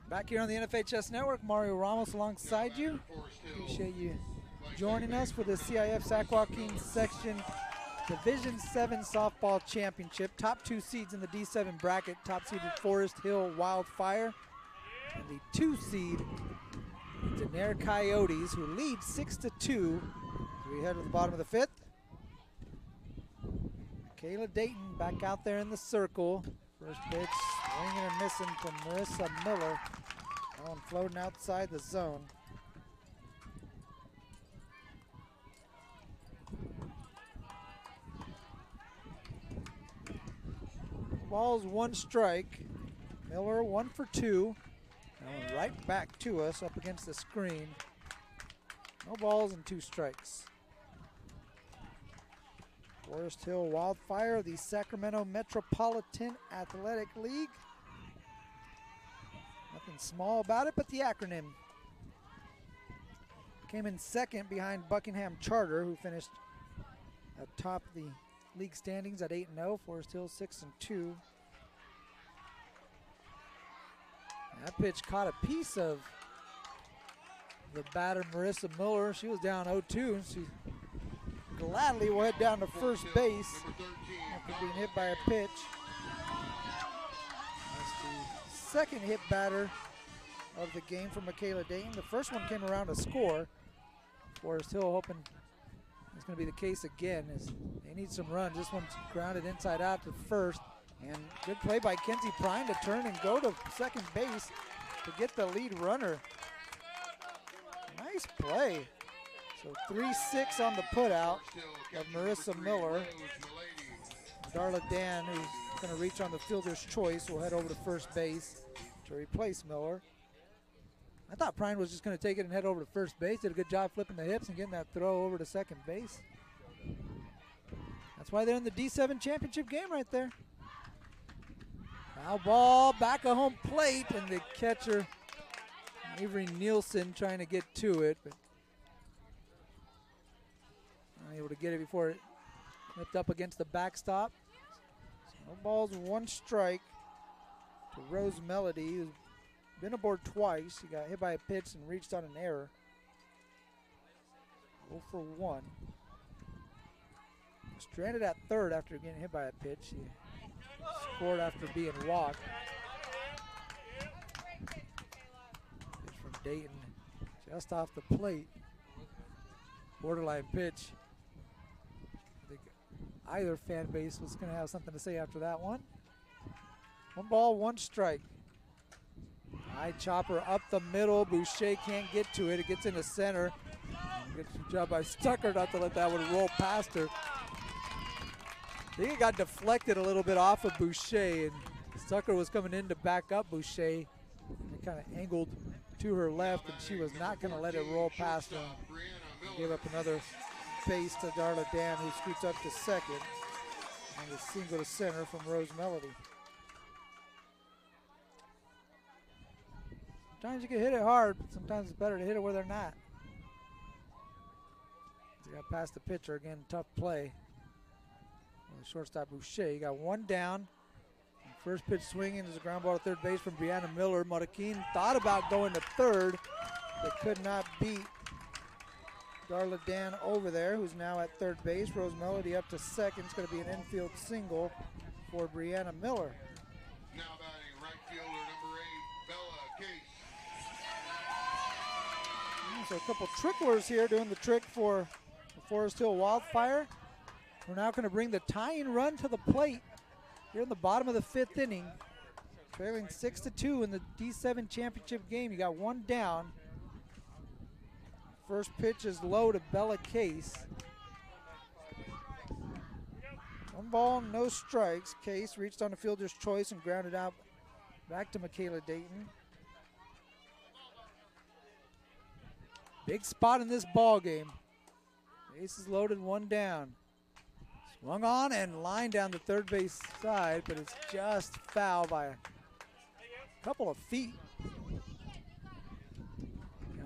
Back here on the NFHS Network, Mario Ramos alongside you. Appreciate you joining us for the CIF Sac Joaquin Section Division 7 Softball Championship. Top 2 seeds in the D7 bracket, top seeded Forest Hill Wildfire, and the 2 seed Denair Coyotes, who lead 6-2 as we head to the bottom of the 5th. Michaela Dayton back out there in the circle. First pitch, swinging and missing to Marissa Miller. That one floating outside the zone. Ball's 1 strike. Miller 1 for 2. That one right back to us up against the screen. No balls and 2 strikes. Forest Hill Wildfire, the Sacramento Metropolitan Athletic League. Nothing small about it, but the acronym. Came in second behind Buckingham Charter, who finished atop the league standings at 8-0. Forest Hill 6-2. That pitch caught a piece of the batter, Marissa Miller. She was down 0-2, and she gladly will head down to first base after being hit by a pitch. That's the second hit batter of the game for Michaela Dayton. The first one came around to score. Forest Hill hoping it's going to be the case again as they need some runs. This one's grounded inside out to first. And good play by Kinsey Prine to turn and go to second base to get the lead runner. Nice play. So 3-6 on the putout of Marissa Miller. Darla Dan, who's going to reach on the fielder's choice. We'll head over to first base to replace Miller. I thought Prine was just going to take it and head over to first base. Did a good job flipping the hips and getting that throw over to second base. That's why they're in the D7 championship game right there. Foul ball back of home plate, and the catcher, Avery Nielsen, trying to get to it, but not able to get it before it whipped up against the backstop. So no balls, 1 strike to Rose Melody, who's been aboard twice. He got hit by a pitch and reached on an error. 0 for 1. Stranded at third after getting hit by a pitch. He scored after being walked. Pitch from Dayton, just off the plate. Borderline pitch. I think either fan base was going to have something to say after that one. 1 ball, 1 strike. High chopper up the middle. Boucher can't get to it. It gets into center. Good job by Stucker not to let that one roll past her. I think it got deflected a little bit off of Boucher, and Stucker was coming in to back up Boucher. And it kind of angled to her left, and she was not going to let it roll past her. Gave up another base to Darla Dan, who scoots up to second. And a single to center from Rose Melody. Sometimes you can hit it hard, but sometimes it's better to hit it where they're not. They got past the pitcher again, tough play. Well, shortstop Boucher, you got 1 down. First pitch swinging is a ground ball to third base from Brianna Miller. Modakin thought about going to third, but could not beat Darla Dan over there, who's now at third base. Rose Melody up to second. It's going to be an infield single for Brianna Miller. Now batting right fielder number 8, Bella Case. So a couple tricklers here doing the trick for the Forest Hill Wildfire. We're now going to bring the tying run to the plate here in the bottom of the 5th inning. Trailing 6-2 in the D7 championship game. You got 1 down. First pitch is low to Bella Case. 1 ball, no strikes. Case reached on the fielder's choice and grounded out back to Michaela Dayton. Big spot in this ball game. Bases loaded, 1 down. Swung on and lined down the third base side, but it's just foul by a couple of feet.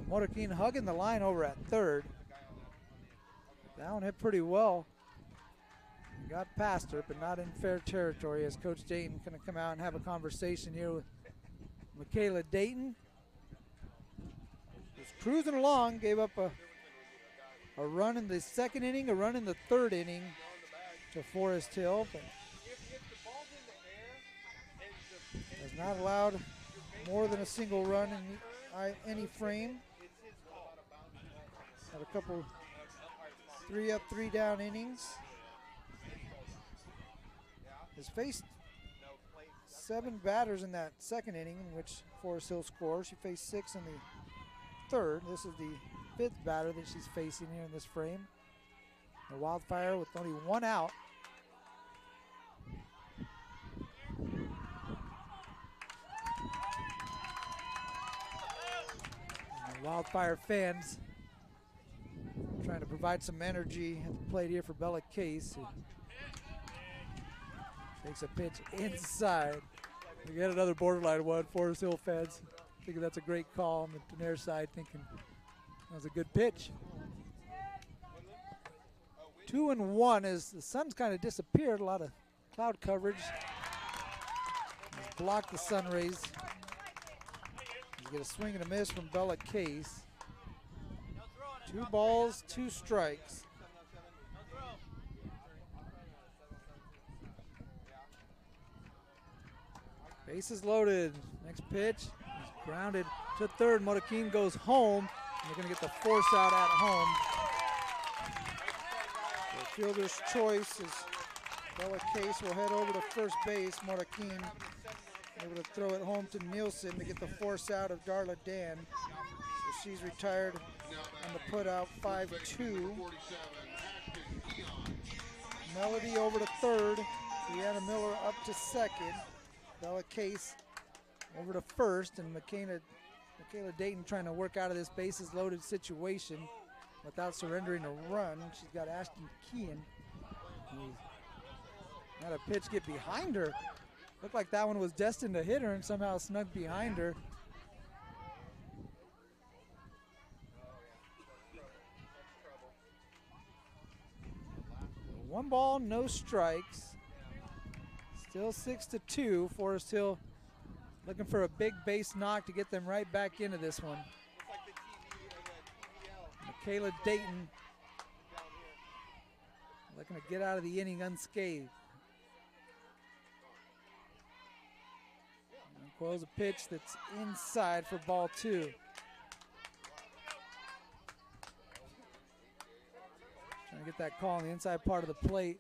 Modakin hugging the line over at third. That one hit pretty well. Got past her, but not in fair territory, as Coach Dayton going to come out and have a conversation here with Michaela Dayton. Was cruising along, gave up a run in the 2nd inning, a run in the 3rd inning to Forest Hill, but has not allowed more than a single run in any frame. Had a couple 3 up, 3 down innings. Has faced 7 batters in that 2nd inning in which Forest Hill scores. She faced 6 in the 3rd. This is the 5th batter that she's facing here in this frame. The Wildfire with only 1 out. And the Wildfire fans trying to provide some energy at the plate here for Bella Case, who takes a pitch inside. We get another borderline one. Forest Hill fans thinking that's a great call on their side, thinking that was a good pitch. 2-1 as the sun's kind of disappeared. A lot of cloud coverage has blocked the sun rays. You get a swing and a miss from Bella Case. 2 balls, 2 strikes. Bases loaded. Next pitch is grounded to third. Modakin goes home. And they're going to get the force out at home. The fielder's choice is Bella Case will head over to first base. Modakin able to throw it home to Nielsen to get the force out of Darla Dan. So she's retired on the putout, 5-2. Melody over to third. Brianna Miller up to second. Bella Case over to first, and Michaela Dayton trying to work out of this bases loaded situation without surrendering a run. She's got Ashton Kean. Had a pitch get behind her. Looked like that one was destined to hit her and somehow snuck behind her. One ball, no strikes. Still 6-2. Forest Hill looking for a big base knock to get them right back into this one. Michaela Dayton looking to get out of the inning unscathed. And Coyle's a pitch that's inside for ball 2. Trying to get that call on the inside part of the plate.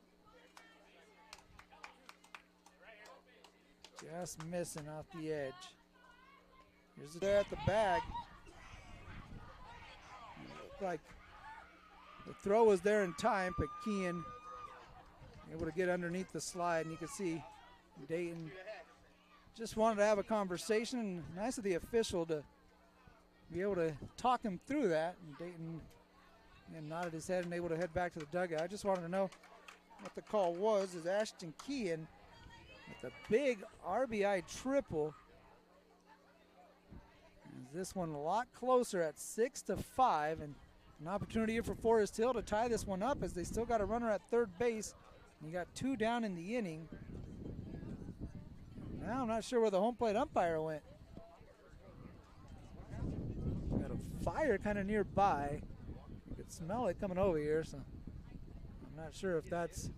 Just missing off the edge. Here's it there at the bag. Looked like the throw was there in time, but Kean able to get underneath the slide, and you can see Dayton just wanted to have a conversation, and nice of the official to be able to talk him through that. And Dayton nodded his head and able to head back to the dugout. I just wanted to know what the call was. Is Ashton Kean with a big RBI triple. This one a lot closer at 6-5, and an opportunity here for Forest Hill to tie this one up as they still got a runner at third base. And you got 2 down in the inning. Now I'm not sure where the home plate umpire went. Got a fire kind of nearby. You could smell it coming over here, so I'm not sure if that's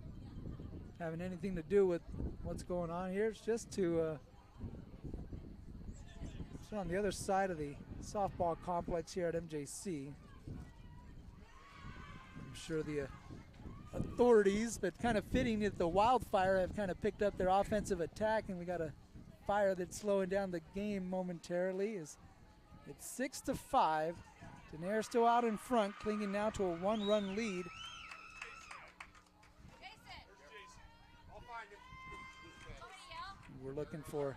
having anything to do with what's going on here. It's just to it's on the other side of the softball complex here at MJC. I'm sure the authorities, but kind of fitting that the Wildfire have kind of picked up their offensive attack, and we got a fire that's slowing down the game momentarily. It's 6-5. Daenerys still out in front, clinging now to a 1-run lead. We're looking for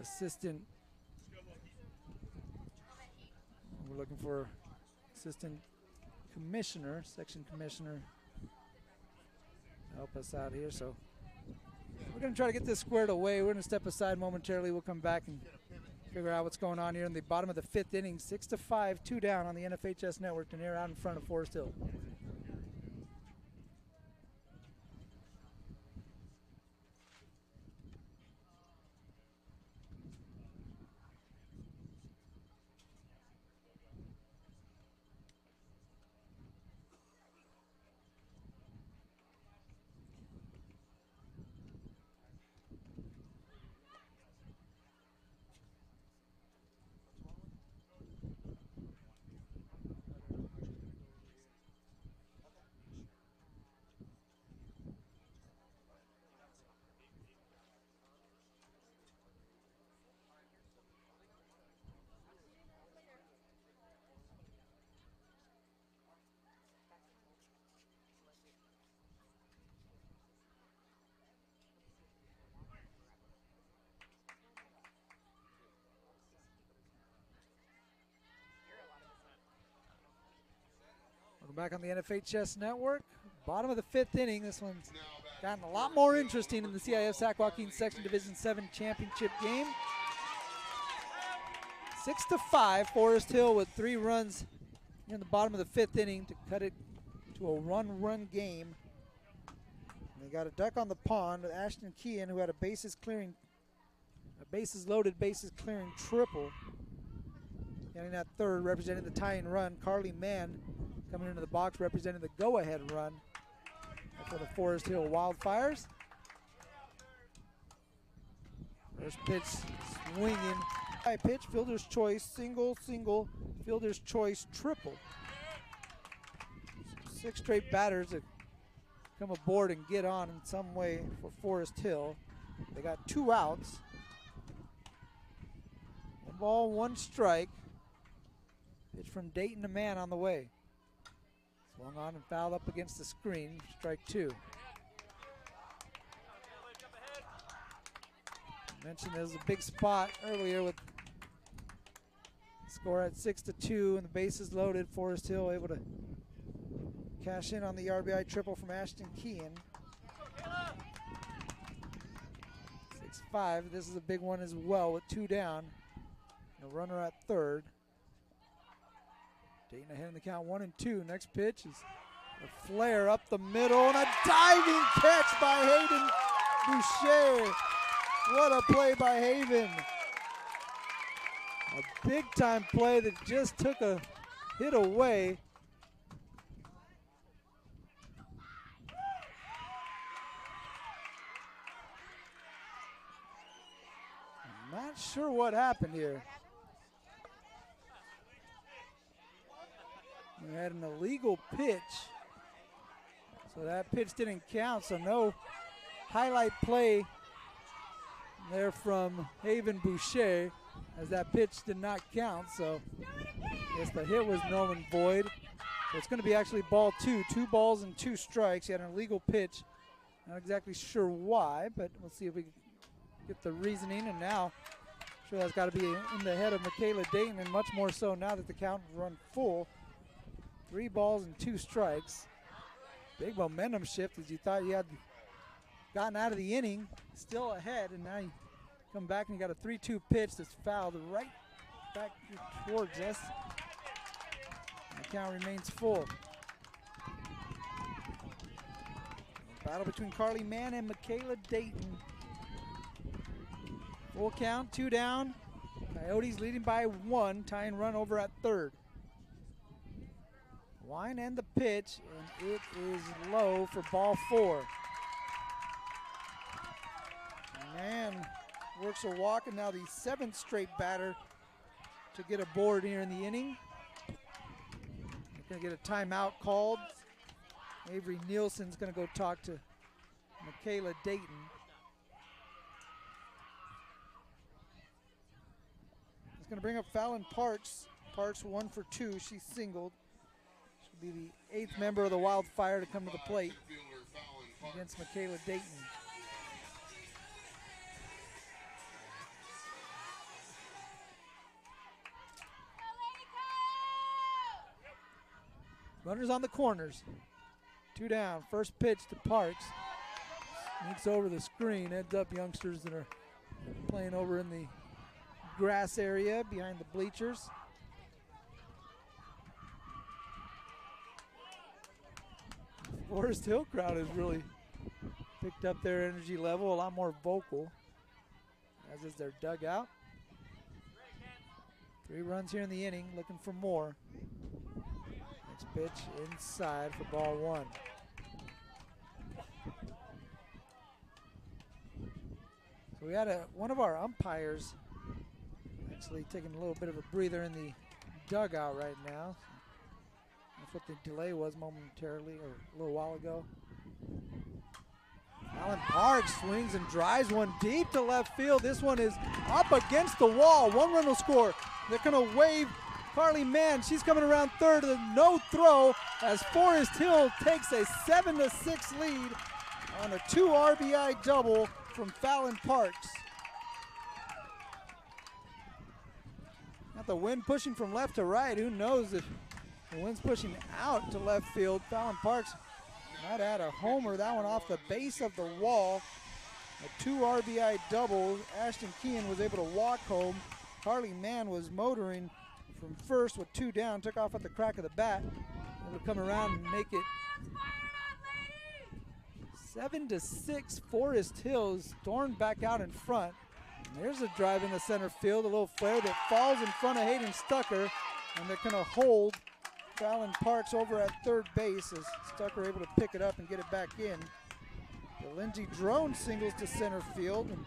assistant. We're looking for assistant commissioner, section commissioner, to help us out here. So we're going to try to get this squared away. We're going to step aside momentarily. We'll come back and figure out what's going on here in the bottom of the 5th inning. 6-5, 2 down on the NFHS network. Daenerys out in front of Forest Hill. Back on the NFHS network. Bottom of the 5th inning. This one's gotten a lot more interesting in the CIF Sac-Joaquin Section Division 7 championship game. 6-5. Forest Hill with 3 runs in the bottom of the 5th inning to cut it to a 1-run game. And they got a duck on the pond. Ashton Kean, who had a bases loaded, bases clearing triple. Getting that third, representing the tying run. Carly Mann coming into the box, representing the go-ahead run for the Forest Hill Wildfires. First pitch swinging. High pitch, fielder's choice, single, fielder's choice, triple. 6 straight batters that come aboard and get on in some way for Forest Hill. They got 2 outs. 1 ball, 1 strike. Pitch from Dayton to Mann on the way. Swung on and fouled up against the screen. Strike 2. Mentioned there was a big spot earlier with score at 6-2 and the bases loaded. Forest Hill able to cash in on the RBI triple from Ashton Kean. 6-5. This is a big one as well with 2 down. And a runner at third. Dayton ahead in the count 1-2. Next pitch is a flare up the middle and a diving catch by Hayden Boucher. What a play by Haven. A big time play that just took a hit away. I'm not sure what happened here. We had an illegal pitch, so that pitch didn't count, so no highlight play there from Haven Boucher, as that pitch did not count, so I guess the hit was null and void. So it's going to be actually ball 2, 2 balls and 2 strikes. He had an illegal pitch, not exactly sure why, but we'll see if we get the reasoning. And now, I'm sure that's got to be in the head of Michaela Dayton, and much more so now that the count has run full. 3 balls and 2 strikes. Big momentum shift, as you thought you had gotten out of the inning, still ahead, and now you come back and you got a 3-2 pitch that's fouled right back towards us. And the count remains full. Battle between Carly Mann and Michaela Dayton. Full count, 2 down. Coyotes leading by 1, tying run over at third. Wine and the pitch, and it is low for ball 4. Man works a walk, and now the 7th straight batter to get aboard here in the inning. They're going to get a timeout called. Avery Nielsen's going to go talk to Michaela Dayton. He's going to bring up Fallon Parks. Parks 1 for 2. She's singled. She'll be the 8th member of the Wildfire to come to the plate against Michaela Dayton. Runners on the corners. 2 down. First pitch to Parks. Sneaks over the screen. Heads up youngsters that are playing over in the grass area behind the bleachers. Forest Hill crowd has really picked up their energy level, a lot more vocal, as is their dugout. 3 runs here in the inning, looking for more. Next pitch inside for ball 1. So we had one of our umpires actually taking a little bit of a breather in the dugout right now. That's what the delay was momentarily, or a little while ago. Fallon Parks swings and drives one deep to left field. This one is up against the wall. 1 run will score. They're going to wave Carly Mann. She's coming around third. No throw as Forest Hill takes a 7-6 lead on a 2 RBI double from Fallon Parks. Got the wind pushing from left to right. Who knows if the wind's pushing out to left field. Fallon Parks might add a homer. That one off the base of the wall. A 2 RBI double. Ashton Kean was able to walk home. Carly Mann was motoring from first with 2 down. Took off at the crack of the bat. Able to come around and make it 7-6. Forest Hills stormed back out in front. And there's a drive in the center field. A little flare that falls in front of Hayden Stucker. And they're going to hold Fallon Parks over at third base as Stucker able to pick it up and get it back in. The Lindsey Drone singles to center field. And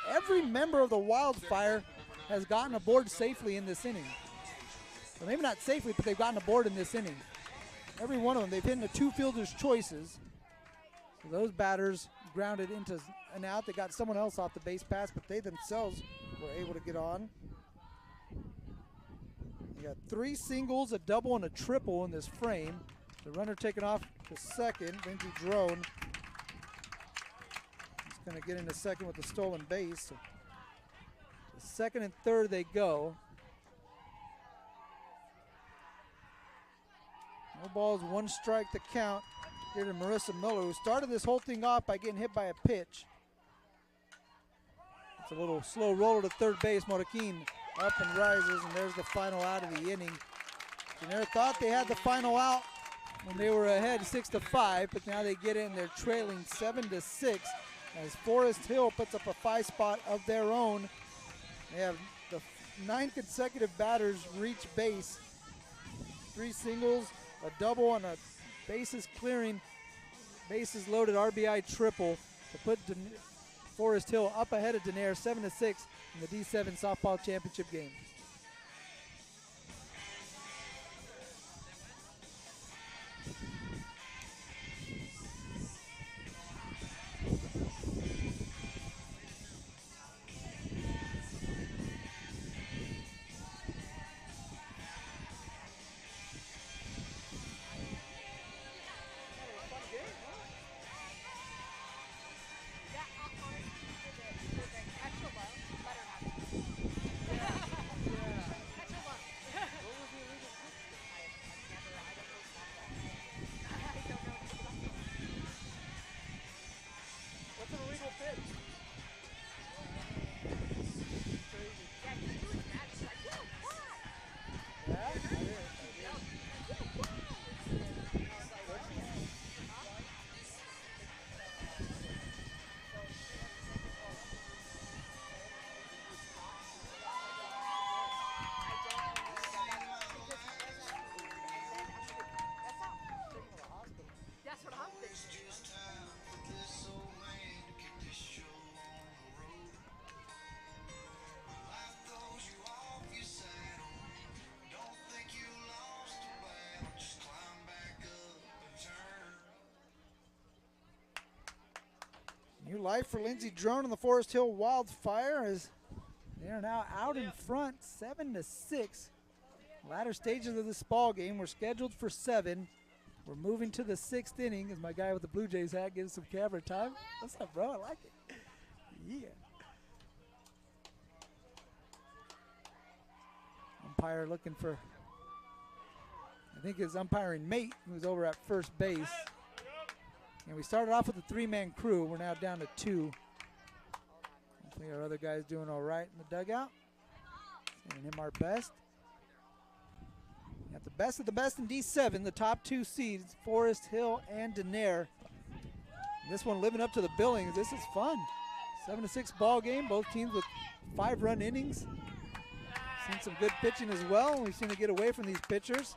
every member of the Wildfire has gotten aboard safely in this inning. So maybe not safely, but they've gotten aboard in this inning. Every one of them, they've hit into 2 fielders' choices. So those batters grounded into an out. They got someone else off the base pass, but they themselves were able to get on. You got 3 singles, a double, and a triple in this frame. The runner taken off to second, Lindsey Drone. He's going to get into second with the stolen base. So second and third they go. No balls, one strike to count here to Marissa Miller, who started this whole thing off by getting hit by a pitch. It's a little slow roller to third base. Moroquin up and rises, and there's the final out of the inning. Denair thought they had the final out when they were ahead 6-5, but now they get in. They're trailing 7-6 as Forest Hill puts up a 5 spot of their own. They have the 9 consecutive batters reach base. 3 singles, a double, and a bases clearing, bases loaded RBI triple to put Forest Hill up ahead of Denair 7-6 in the D7 softball championship game. New life for Lindsey Drone and the Forest Hill Wildfire as they are now out in front, 7-6. Latter stages of this ball game. We're scheduled for 7. We're moving to the 6th inning as my guy with the Blue Jays hat gives some camera time. What's up, bro? I like it. Yeah. Umpire looking for, I think his umpiring mate, who's over at first base. And we started off with a 3-man crew. We're now down to 2. Hopefully our other guy's doing all right in the dugout. Sending him our best. Got the best of the best in D7, the top 2 seeds, Forest Hill and Denair. This one living up to the billing. This is fun. 7-6 ball game, both teams with 5-run innings. Seen some good pitching as well. We've seen it get away from these pitchers.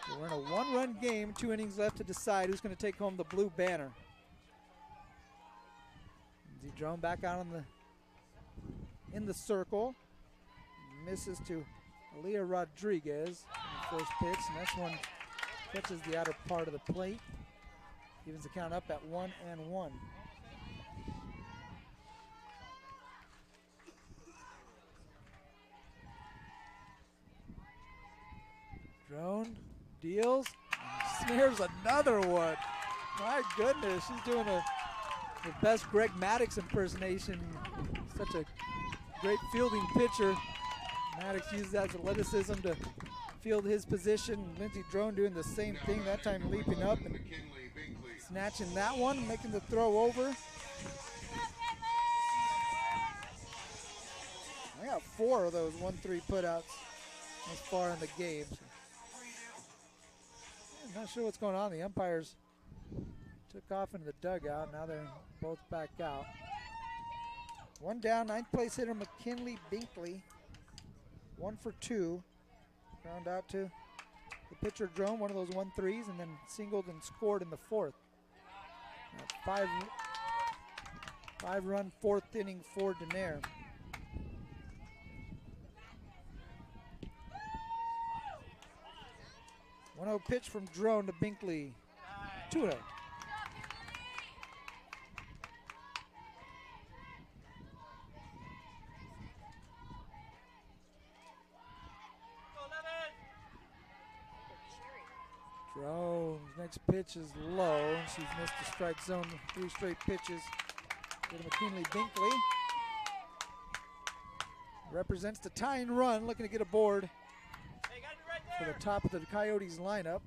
So we're in a 1-run game, 2 innings left to decide who's going to take home the blue banner. Lindsey Drone back out in the circle. Misses to Aaliyah Rodriguez on the first pitch. Next one catches the outer part of the plate. Evens the count up at 1-1. Drone deals, snares another one. My goodness, she's doing the best Greg Maddux impersonation. Such a great fielding pitcher. Maddux used that athleticism to field his position. Lindsey Drone doing the same thing, that time leaping up and snatching that one, making the throw over. I got 4 of those 1-3 putouts as far in the game. So I'm not sure what's going on. The umpires took off into the dugout. Now they're both back out. 1 down, 9th place hitter McKinley Binkley. 1 for 2. Ground out to the pitcher Drone, one of those 1-3s, and then singled and scored in the 4th. 5-run 4th inning for Denair. One-0 pitch from Drone to Binkley. 2-0. Drone's next pitch is low. She's missed the strike zone 3 straight pitches. Go to McKinley Binkley. Represents the tying run, looking to get a board for the top of the Coyotes lineup.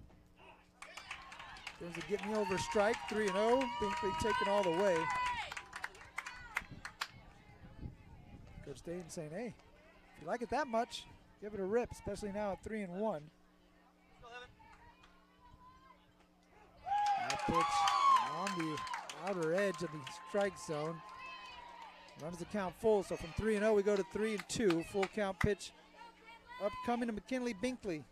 There's a get me over strike, 3-0. Binkley taking all the way. Coach Dayton saying, hey, if you like it that much, give it a rip, especially now at 3-1. That pitch on the outer edge of the strike zone. Runs the count full, so from 3-0 we go to 3-2. Full count pitch upcoming to McKinley Binkley.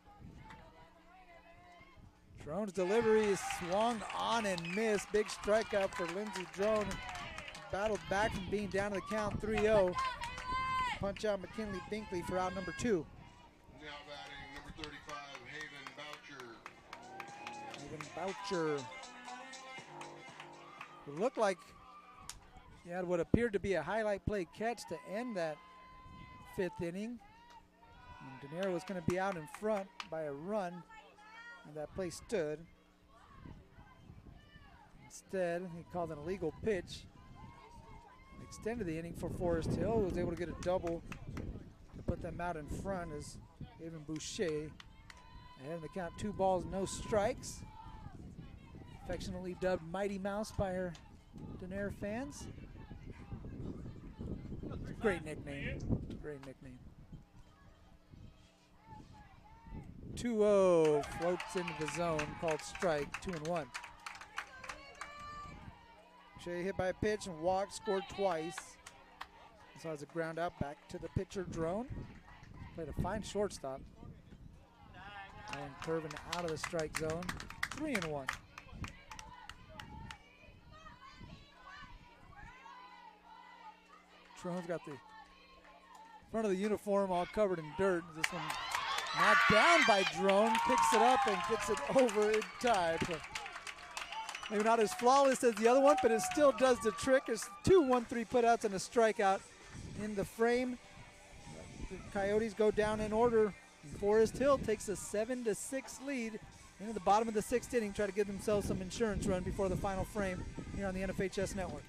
Drone's delivery is swung on and missed. Big strikeout for Lindsey Drone. Battled back from being down to the count 3-0. Punch out McKinley Binkley for out number 2. Now batting number 35, Haven Boucher. Haven Boucher. It looked like he had what appeared to be a highlight play catch to end that 5th inning. And De Niro was going to be out in front by a run, and that play stood. Instead, he called an illegal pitch. Extended the inning for Forest Hill. Was able to get a double to put them out in front as Haven Boucher ahead in the count, 2 balls, no strikes. Affectionately dubbed Mighty Mouse by her Denair fans. Great nickname. Great nickname. 2-0 floats into the zone, called strike, 2-1. Shea hit by a pitch and walked, scored twice. This has a ground out back to the pitcher, Drone. Played a fine shortstop. And curving out of the strike zone, 3-1. Drone's got the front of the uniform all covered in dirt. This one knocked down by Drone, picks it up and gets it over in time. Maybe not as flawless as the other one, but it still does the trick. There's 2 1-3 putouts and a strikeout in the frame. The Coyotes go down in order. Forest Hill takes a 7-6 lead into the bottom of the 6th inning, try to give themselves some insurance run before the final frame here on the NFHS Network.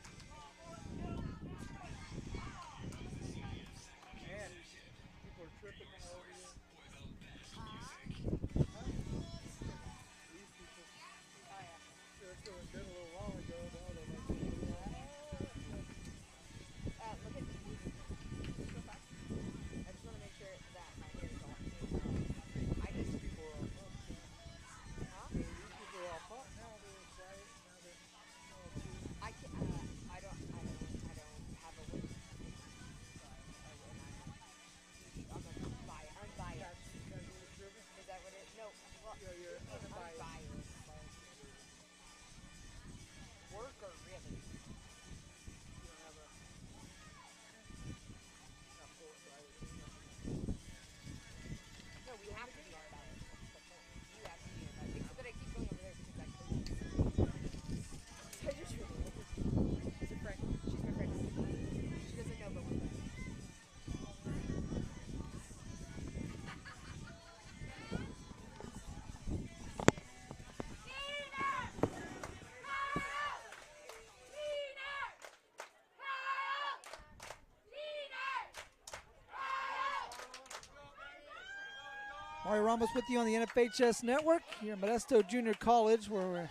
Mario Ramos with you on the NFHS Network here at Modesto Junior College, where we're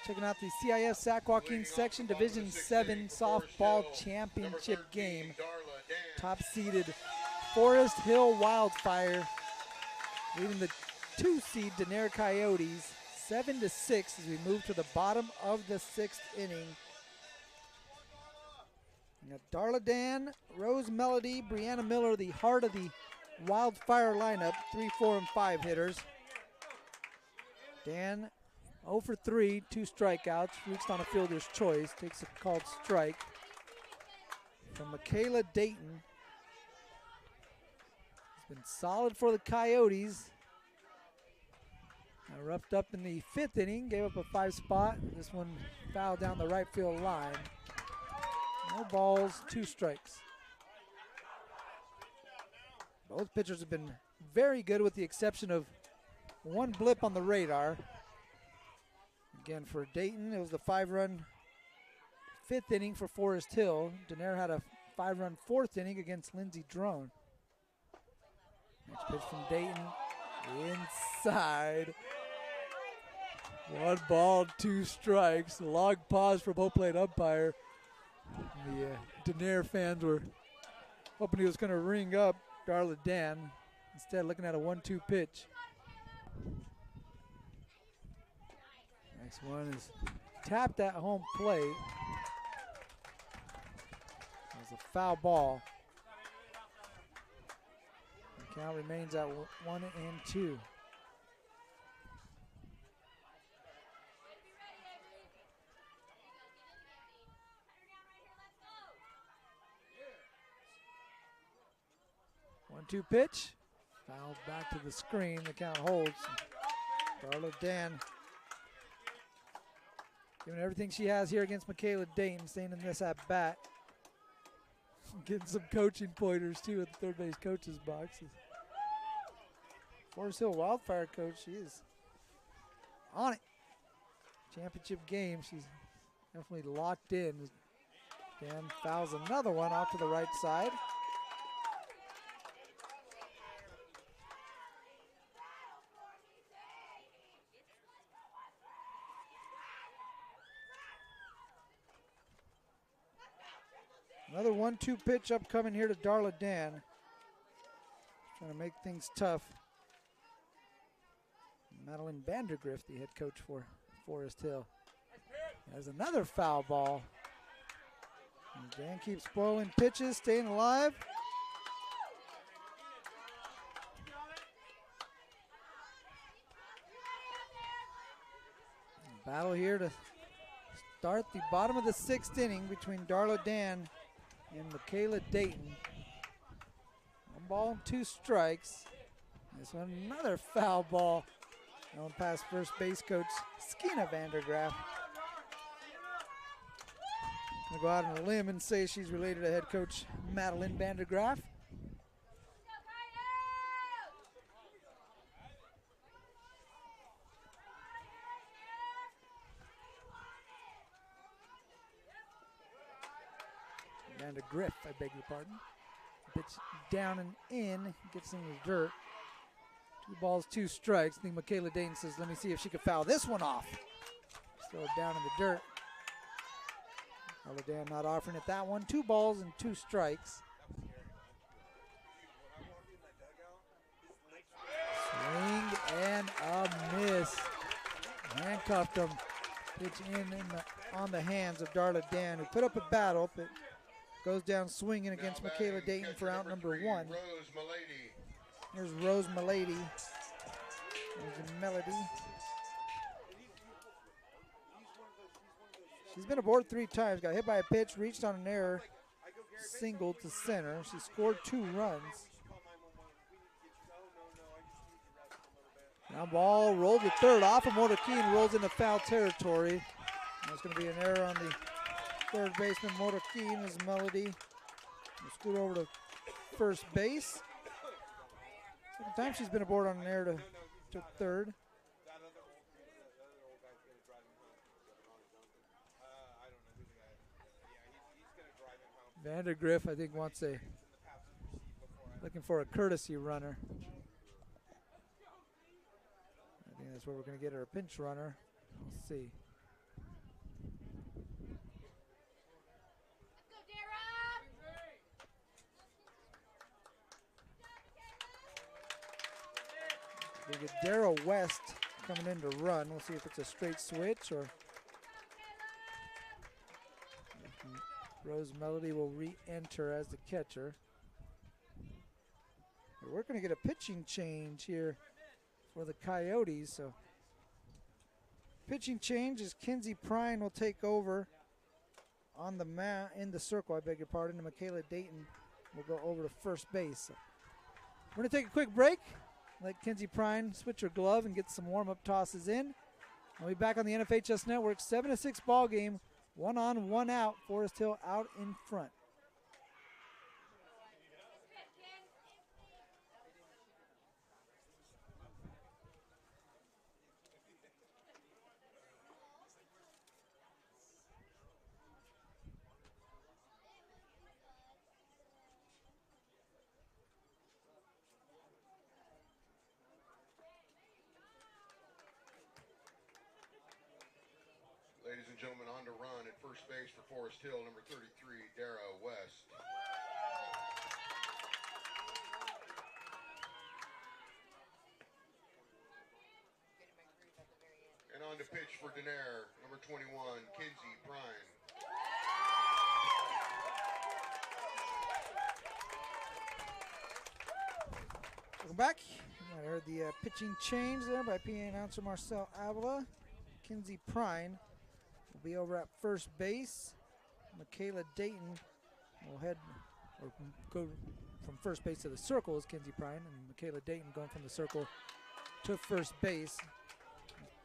checking out the CIF Sac Joaquin Section Division 7 Softball Championship game. Top-seeded Forest Hill Wildfire leading the 2-seed Denair Coyotes 7-6 as we move to the bottom of the 6th inning. We got Darla Dan, Rose Melody, Brianna Miller, the heart of the Wildfire lineup, 3, 4, and 5 hitters. Dan 0 for 3, 2 strikeouts, reached on a fielder's choice, takes a called strike from Michaela Dayton. It's been solid for the Coyotes. Roughed up in the 5th inning, gave up a 5 spot. This one fouled down the right field line. No balls, 2 strikes. Both pitchers have been very good with the exception of one blip on the radar. Again, for Dayton, it was the 5-run fifth inning for Forest Hill. Denaire had a 5-run fourth inning against Lindsey Drone. Next pitch from Dayton, inside. 1 ball, 2 strikes. A long pause from home plate umpire. The Denaire fans were hoping he was going to ring up Darla Dan. Instead, looking at a 1-2 pitch. Next one is tapped at home plate. It was a foul ball. The count remains at 1-2. One-two pitch. Fouled back to the screen. The count holds. Darla Dan giving everything she has here against Michaela Dayton, staying in this at bat. Getting some coaching pointers too at the third base coach's box. Forest Hill Wildfire coach, she is on it. Championship game, she's definitely locked in. Dan fouls another one off to the right side. Another 1-2 pitch upcoming here to Darla Dan. Trying to make things tough. Madeline Vandergrift, the head coach for Forest Hill. There's another foul ball. And Dan keeps spoiling pitches, staying alive. Battle here to start the bottom of the 6th inning between Darla Dan and Michaela Dayton. 1 ball and 2 strikes. This one another foul ball. Going past first base coach Skeena Vandergraaf. Gonna go out on a limb and say she's related to head coach Madeline Vandergraaf. Vandergriff, I beg your pardon. Pitch down and in, gets in the dirt. 2 balls, 2 strikes. I think Michaela Dayton says, let me see if she can foul this one off. Throw it down in the dirt. Darla Dan not offering it that one. 2 balls and 2 strikes. Swing and a miss. Handcuffed him. Pitch on the hands of Darla Dan, who put up a battle, but goes down swinging against Michaela Dayton for out number 1. Rose Milady. Here's Rose Milady. There's a Melody. She's been aboard 3 times. Got hit by a pitch, reached on an error, singled to center. She scored 2 runs. Now ball rolled to third off of Motorkeen, rolls into foul territory. There's going to be an error on the third baseman. Motorkeen as Melody will scoot over to first base. Second time she's been aboard on an error to third. Vandergriff, I think, looking for a courtesy runner. I think that's where we're going to get her a pinch runner. We'll see. We get Darrell West coming in to run. We'll see if it's a straight switch or Rose Melody will re-enter as the catcher. We're going to get a pitching change here for the Coyotes. So pitching change is Kinsey Prine will take over on the in the circle, I beg your pardon, and Michaela Dayton will go over to first base. So we're going to take a quick break. Let Kinsey Prine switch her glove and get some warm-up tosses in. We'll be back on the NFHS Network. 7-6 ball game. 1 on, 1 out. Forest Hill out in front. gentlemen, on to run at first base for Forest Hill, number 33, Dara West. And on to pitch for Denair, number 21, Kinsey Prine. Welcome back. I heard the pitching change there by PA announcer Marcel Avila. Kinsey Prine will be over at first base. Michaela Dayton will head or go from first base to the circle is Kinsey Prine, and Michaela Dayton going from the circle to first base.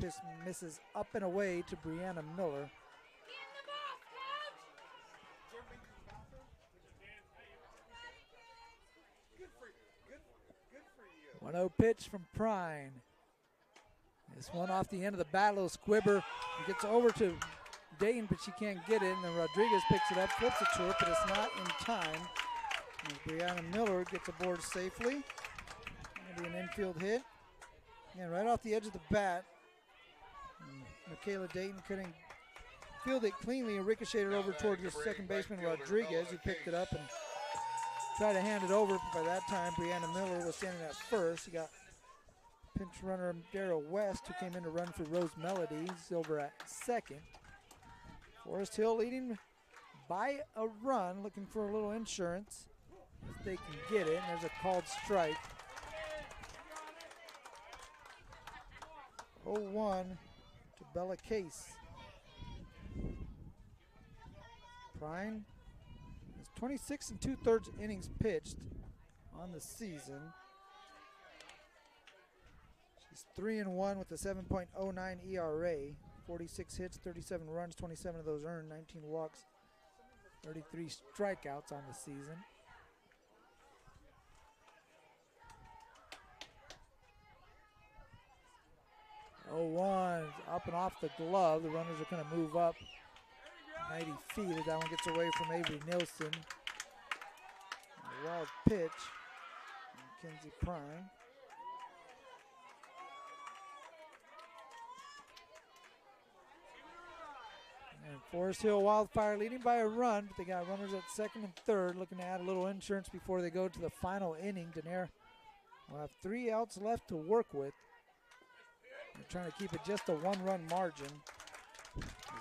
Pitch misses up and away to Brianna Miller. 1-0 pitch from Prine. This one off the end of the bat, little squibber. It gets over to Dayton, but she can't get it, and then Rodriguez picks it up, flips it to her, but it's not in time. And Brianna Miller gets aboard safely. Maybe an infield hit. And right off the edge of the bat, Michaela Dayton couldn't field it cleanly and ricocheted over towards the second baseman Rodriguez, who picked it up and tried to hand it over. But by that time, Brianna Miller was standing at first. You got pinch runner Daryl West, who came in to run for Rose Melody. He's over at second. Forest Hill leading by a run, looking for a little insurance if they can get it. And there's a called strike. 0-1 to Bella Case. Prine has 26 2/3 innings pitched on the season. She's 3-1 with a 7.09 ERA, 46 hits, 37 runs, 27 of those earned, 19 walks, 33 strikeouts on the season. Oh, 1 up and off the glove. The runners are going to move up 90 feet as that one gets away from Avery Nilsson. A wild pitch from Kinsey Prine. And Forest Hill Wildfire leading by a run, but they got runners at second and third, looking to add a little insurance before they go to the final inning. Denair will have 3 outs left to work with. They're trying to keep it just a 1-run margin.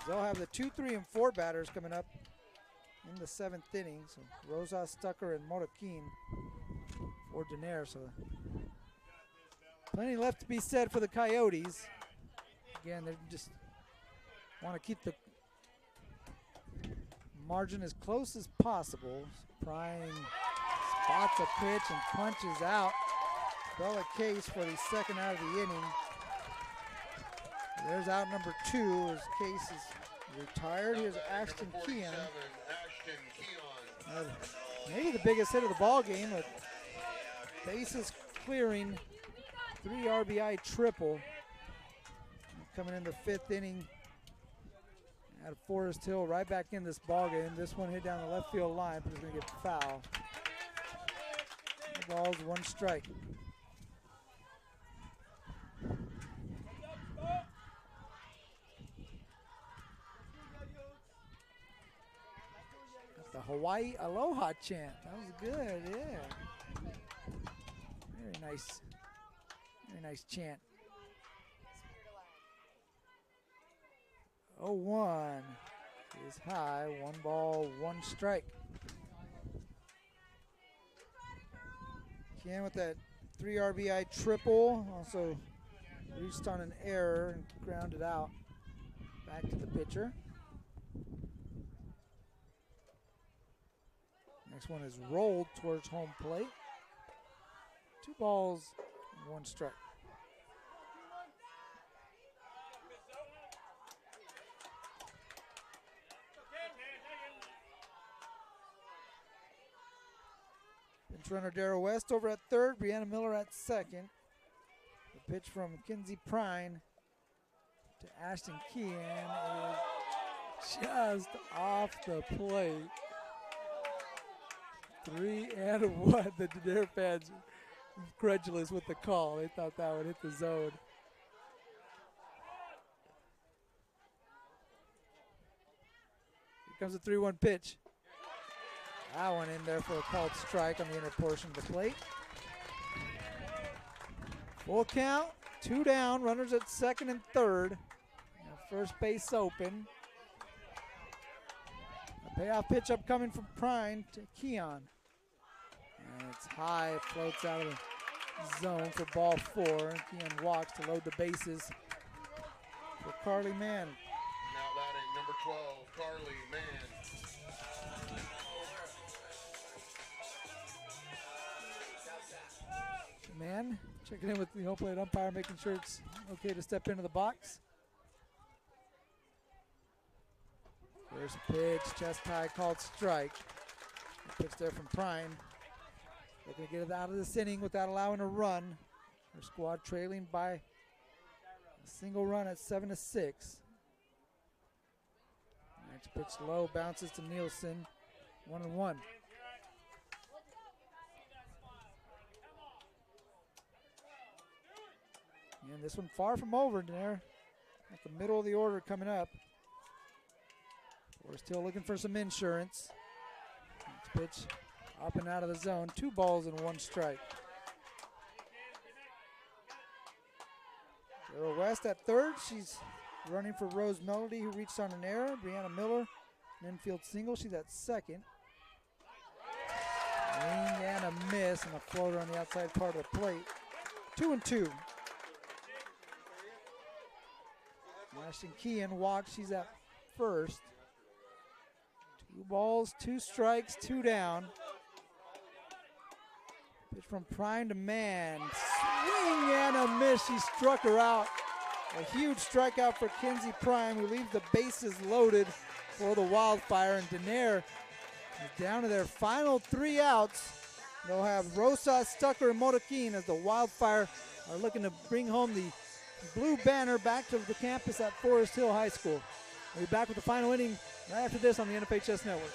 They'll have the 2, 3, and 4 batters coming up in the 7th inning. So Rosa, Stucker, and Moroquin for Denair. So plenty left to be said for the Coyotes. Again, they just want to keep the margin as close as possible. Prine spots a pitch and punches out Bella Case for the second out of the inning. There's out number 2 as Case is retired. Here's Ashton Keon. Maybe the biggest hit of the ball game. A bases clearing 3 RBI triple. Coming in the 5th inning out of Forest Hill, right back in this ball game. This one hit down the left field line, but it's going to get foul. The ball's 1 strike. The Hawaii Aloha chant. That was good, yeah. Very nice chant. 0-1 is high. 1 ball, 1 strike. Kean with that 3 RBI triple. Also reached on an error and grounded out. Back to the pitcher. Next one is rolled towards home plate. 2 balls, 1 strike. Pinch runner Darrell West over at third, Brianna Miller at second. The pitch from Kinsey Prine to Ashton Kean is just off the plate. 3-1. The Denair fans incredulous with the call. They thought that would hit the zone. comes the 3-1 pitch. That one in there for a called strike on the inner portion of the plate. Full count, 2 down, runners at second and third. Now first base open. A payoff pitch upcoming from Prine to Keon. And it's high, it floats out of the zone for ball 4. Keon walks to load the bases for Carly Mann. Now batting number 12, Carly Mann. Mann checking in with the home plate umpire, making sure it's okay to step into the box. First pitch, chest high, called strike. The pitch there from Prime. They're going to get it out of this inning without allowing a run. Their squad trailing by a single run at 7-6. Next pitch low, bounces to Nielsen. 1-1. And this one far from over there. At the middle of the order coming up. We're still looking for some insurance. Next pitch up and out of the zone. 2 balls and 1 strike. Sarah West at third. She's running for Rose Melody, who reached on an error. Brianna Miller, an infield single. She's at second. Swing and a miss, and a floater on the outside part of the plate. 2-2. Ashton Kean walks. She's at first. 2 balls, 2 strikes, 2 down. Pitch from Prime to Mann. Swing and a miss. She struck her out. A huge strikeout for Kenzie Prime, who leaves the bases loaded for the Wildfire. And Denaire is down to their final 3 outs. They'll have Rosas, Stucker, and Motoquin as the Wildfire are looking to bring home the blue banner back to the campus at Forest Hill High School. We'll be back with the final inning right after this on the NFHS Network.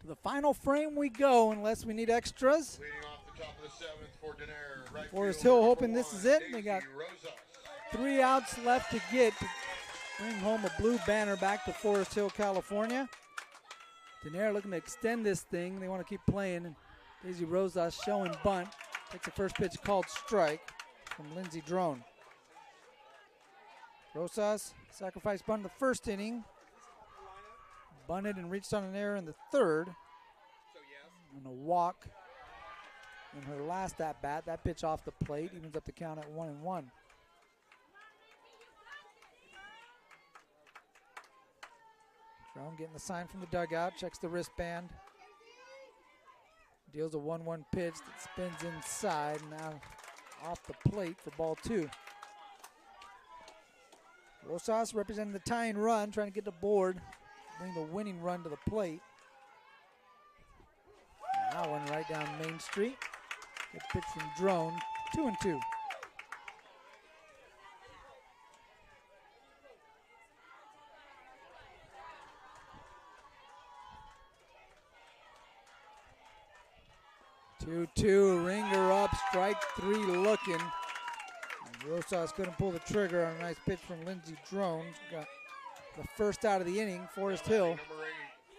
To the final frame we go, unless we need extras. Leading off the top of the 7th for Denaire. Right Forest fielder, Hill hoping number this 1, is it. They Daisy got Rosas. 3 outs left to get to bring home a blue banner back to Forest Hill, California. Denaire looking to extend this thing. They want to keep playing. Daisy Rosas showing bunt. Takes the first pitch, called strike from Lindsey Drone. Rosas sacrifice bunt in the first inning. Bunted and reached on an error in the third. And a walk in her last at-bat. That pitch off the plate evens up the count at 1-1. Drone getting the sign from the dugout, checks the wristband. Deals a 1-1 pitch that spins inside, now off the plate for ball 2. Rosas representing the tying run, trying to get the board, bring the winning run to the plate. That one right down Main Street. Good pitch from Drone, 2-2. Ringer up, strike 3 looking. And Rosas couldn't pull the trigger on a nice pitch from Lindsey Drone. Got the first out of the inning, Forest Hill. Number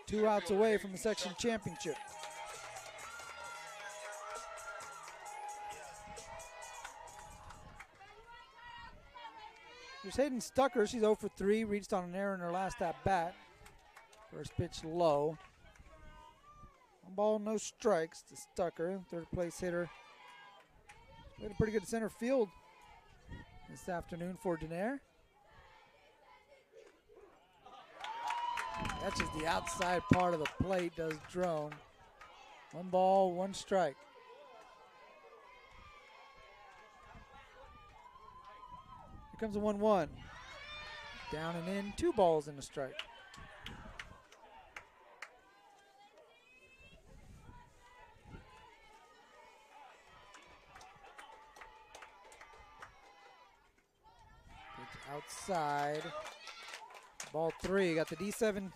8, 2 outs away from the section championship. Here's Hayden Stucker. She's 0 for 3, reached on an error in her last at bat. First pitch low. 1 ball, no strikes to Stucker, third place hitter. Played a pretty good center field this afternoon for Denair. Catches the outside part of the plate, does Drone. 1 ball, 1 strike. Here comes a 1-1. Down and in, 2 balls and a strike. Pitch outside. Ball 3. Got the D7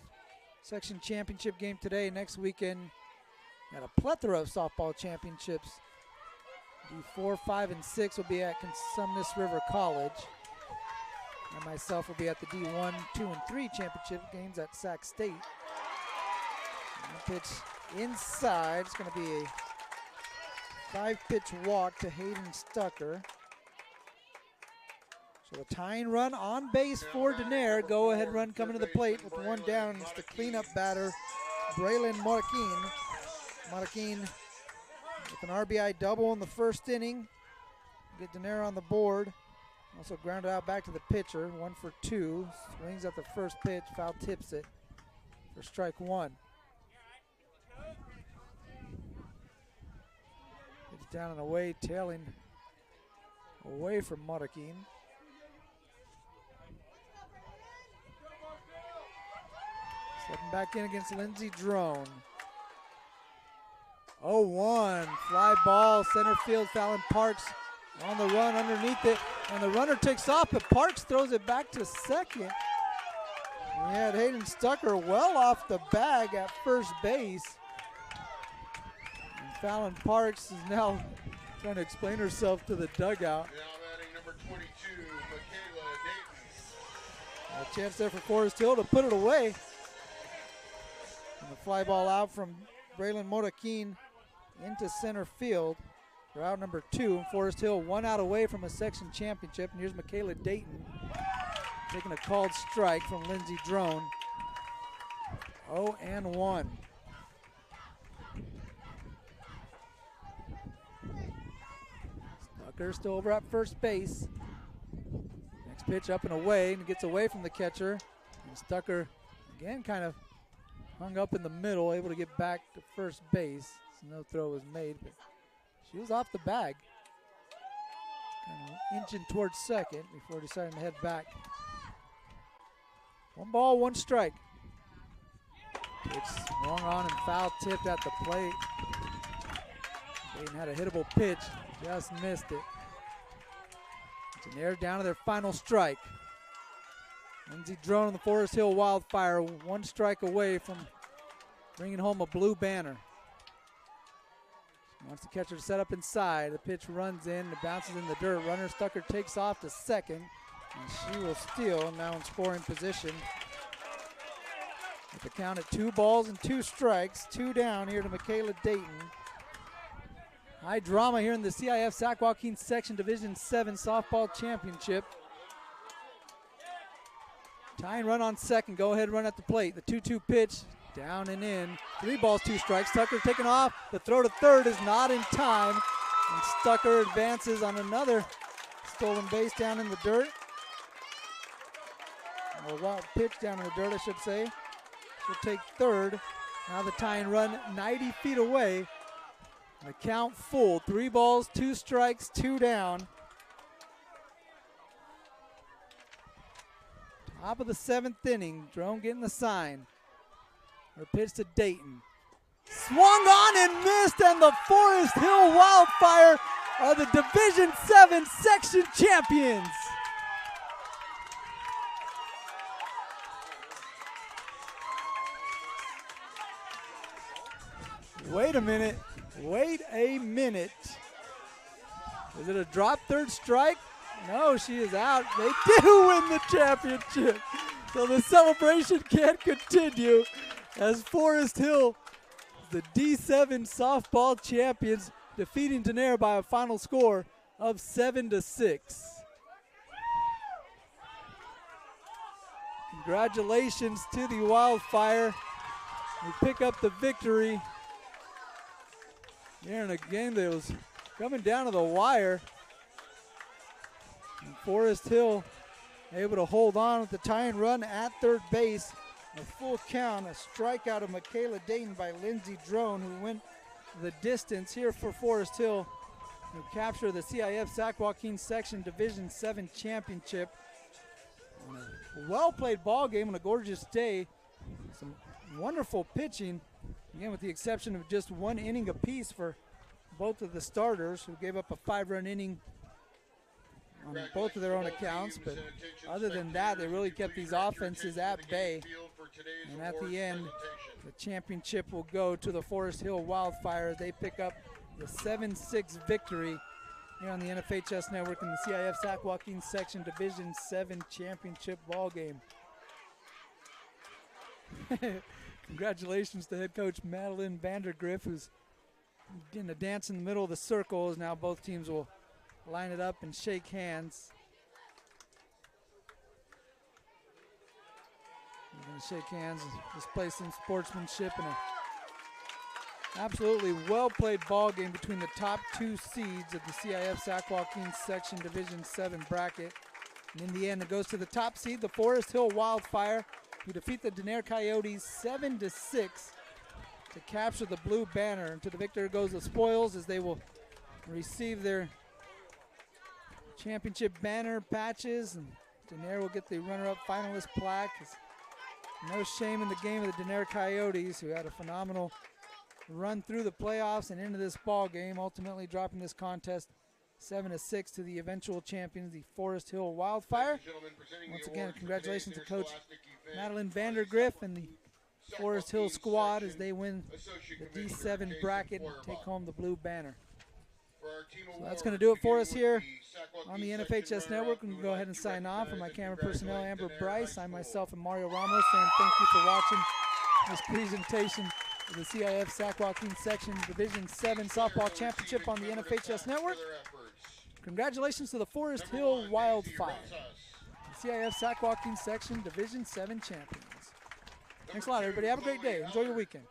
section championship game today. Next weekend, got a plethora of softball championships. D4, 5, and 6 will be at Consumnes River College. And myself will be at the D1, 2, and 3 championship games at Sac State. And the pitch inside. It's going to be a 5-pitch walk to Hayden Stucker. So the tying run on base for Denair. Go ahead run coming to the plate with 1 down. It's the cleanup batter, Braylon Marquin. Marquin with an RBI double in the first inning. Get Denair on the board. Also grounded out back to the pitcher, 1 for 2. Swings at the first pitch, foul tips it for strike 1. It's down and away, tailing away from Marquin. Stepping back in against Lindsey Drone. 0-1, fly ball, center field, Fallon Parks on the run underneath it, and the runner takes off, but Parks throws it back to second. We had Hayden Stucker well off the bag at first base. And Fallon Parks is now trying to explain herself to the dugout. Now batting number 22, Michaela Dayton. A chance there for Forest Hill to put it away. And the fly ball out from Braylon Marquin into center field. For out number 2, and Forest Hill 1 out away from a section championship. And here's Michaela Dayton taking a called strike from Lindsey Drone. 0-1. Stucker still over at first base. Next pitch up and away, and gets away from the catcher. And Stucker again kind of hung up in the middle, able to get back to first base. So no throw was made, but she was off the bag. Kind of inching towards second before deciding to head back. 1 ball, 1 strike. It's swung on and foul tipped at the plate. Dayton had a hittable pitch, just missed it. Denair down to their final strike. Lindsey Drone and the Forest Hill Wildfire 1 strike away from bringing home a blue banner. Wants the catcher to set up inside. The pitch runs in, it bounces in the dirt. Runner Stucker takes off to second, and she will steal, now in scoring position. With the count at 2 balls and 2 strikes, 2 down here to Michaela Dayton. High drama here in the CIF Sac Joaquin Section Division 7 Softball Championship. Tying run on second, go ahead run at the plate. The 2-2 pitch. Down and in, 3 balls, 2 strikes. Tucker taking off. The throw to third is not in time. And Stucker advances on another stolen base down in the dirt. Or wild pitch down in the dirt, I should say. She'll take third. Now the tying run 90 feet away. The count full. 3 balls, 2 strikes, 2 down. Top of the 7th inning. Drone getting the sign. Her pitch to Dayton. Swung on and missed, and the Forest Hill Wildfire are the Division 7 section champions. Wait a minute. Wait a minute. Is it a drop third strike? No, she is out. They do win the championship. So the celebration can continue. as Forest Hill, the D7 softball champions, defeating Daenerre by a final score of 7-6. Congratulations to the Wildfire. We pick up the victory here in a game that was coming down to the wire. And Forest Hill able to hold on with the tying run at third base. A full count, a strikeout of Michaela Dayton by Lindsey Drone, who went the distance here for Forest Hill to capture the CIF Sac Joaquin Section Division 7 championship. A well-played ball game on a gorgeous day. Some wonderful pitching, again with the exception of just one inning apiece for both of the starters, who gave up a 5-run inning on both of their own accounts. But other than that, they really kept these offenses at bay. And at the end, the championship will go to the Forest Hill Wildfire. They pick up the 7-6 victory here on the NFHS Network in the CIF Sac Joaquin Section Division 7 championship ball game. Congratulations to head coach Madeline Vandergriff, who's getting a dance in the middle of the circle, as now both teams will line it up and shake hands. We're going to shake hands and display some sportsmanship in a absolutely well-played ball game between the top two seeds of the CIF Sac Joaquin Section Division 7 bracket. And in the end, it goes to the top seed, the Forest Hill Wildfire, who defeat the Daenerre Coyotes 7-6 to capture the blue banner. And to the victor goes the spoils, as they will receive their championship banner patches, and Daenerre will get the runner-up finalist plaque. It's no shame in the game of the Daenerre Coyotes, who had a phenomenal run through the playoffs and into this ball game, ultimately dropping this contest 7-6 to the eventual champions, the Forest Hill Wildfire. Once again, congratulations to Coach Madeline Vandergriff and the Forest Hill squad as they win the D7 bracket and take home the blue banner. So that's going to do it for us here on the NFHS Network. We can go ahead and sign off. For my camera personnel, Amber Bryce, I myself and Mario Ramos, and thank you for watching this presentation of the CIF Sac Joaquin Section Division 7 Softball Championship on the NFHS Network. Congratulations to the Forest Hill Wildfire, the CIF Sac Joaquin Section Division 7 champions. Thanks a lot, everybody. Have a great day. Enjoy your weekend.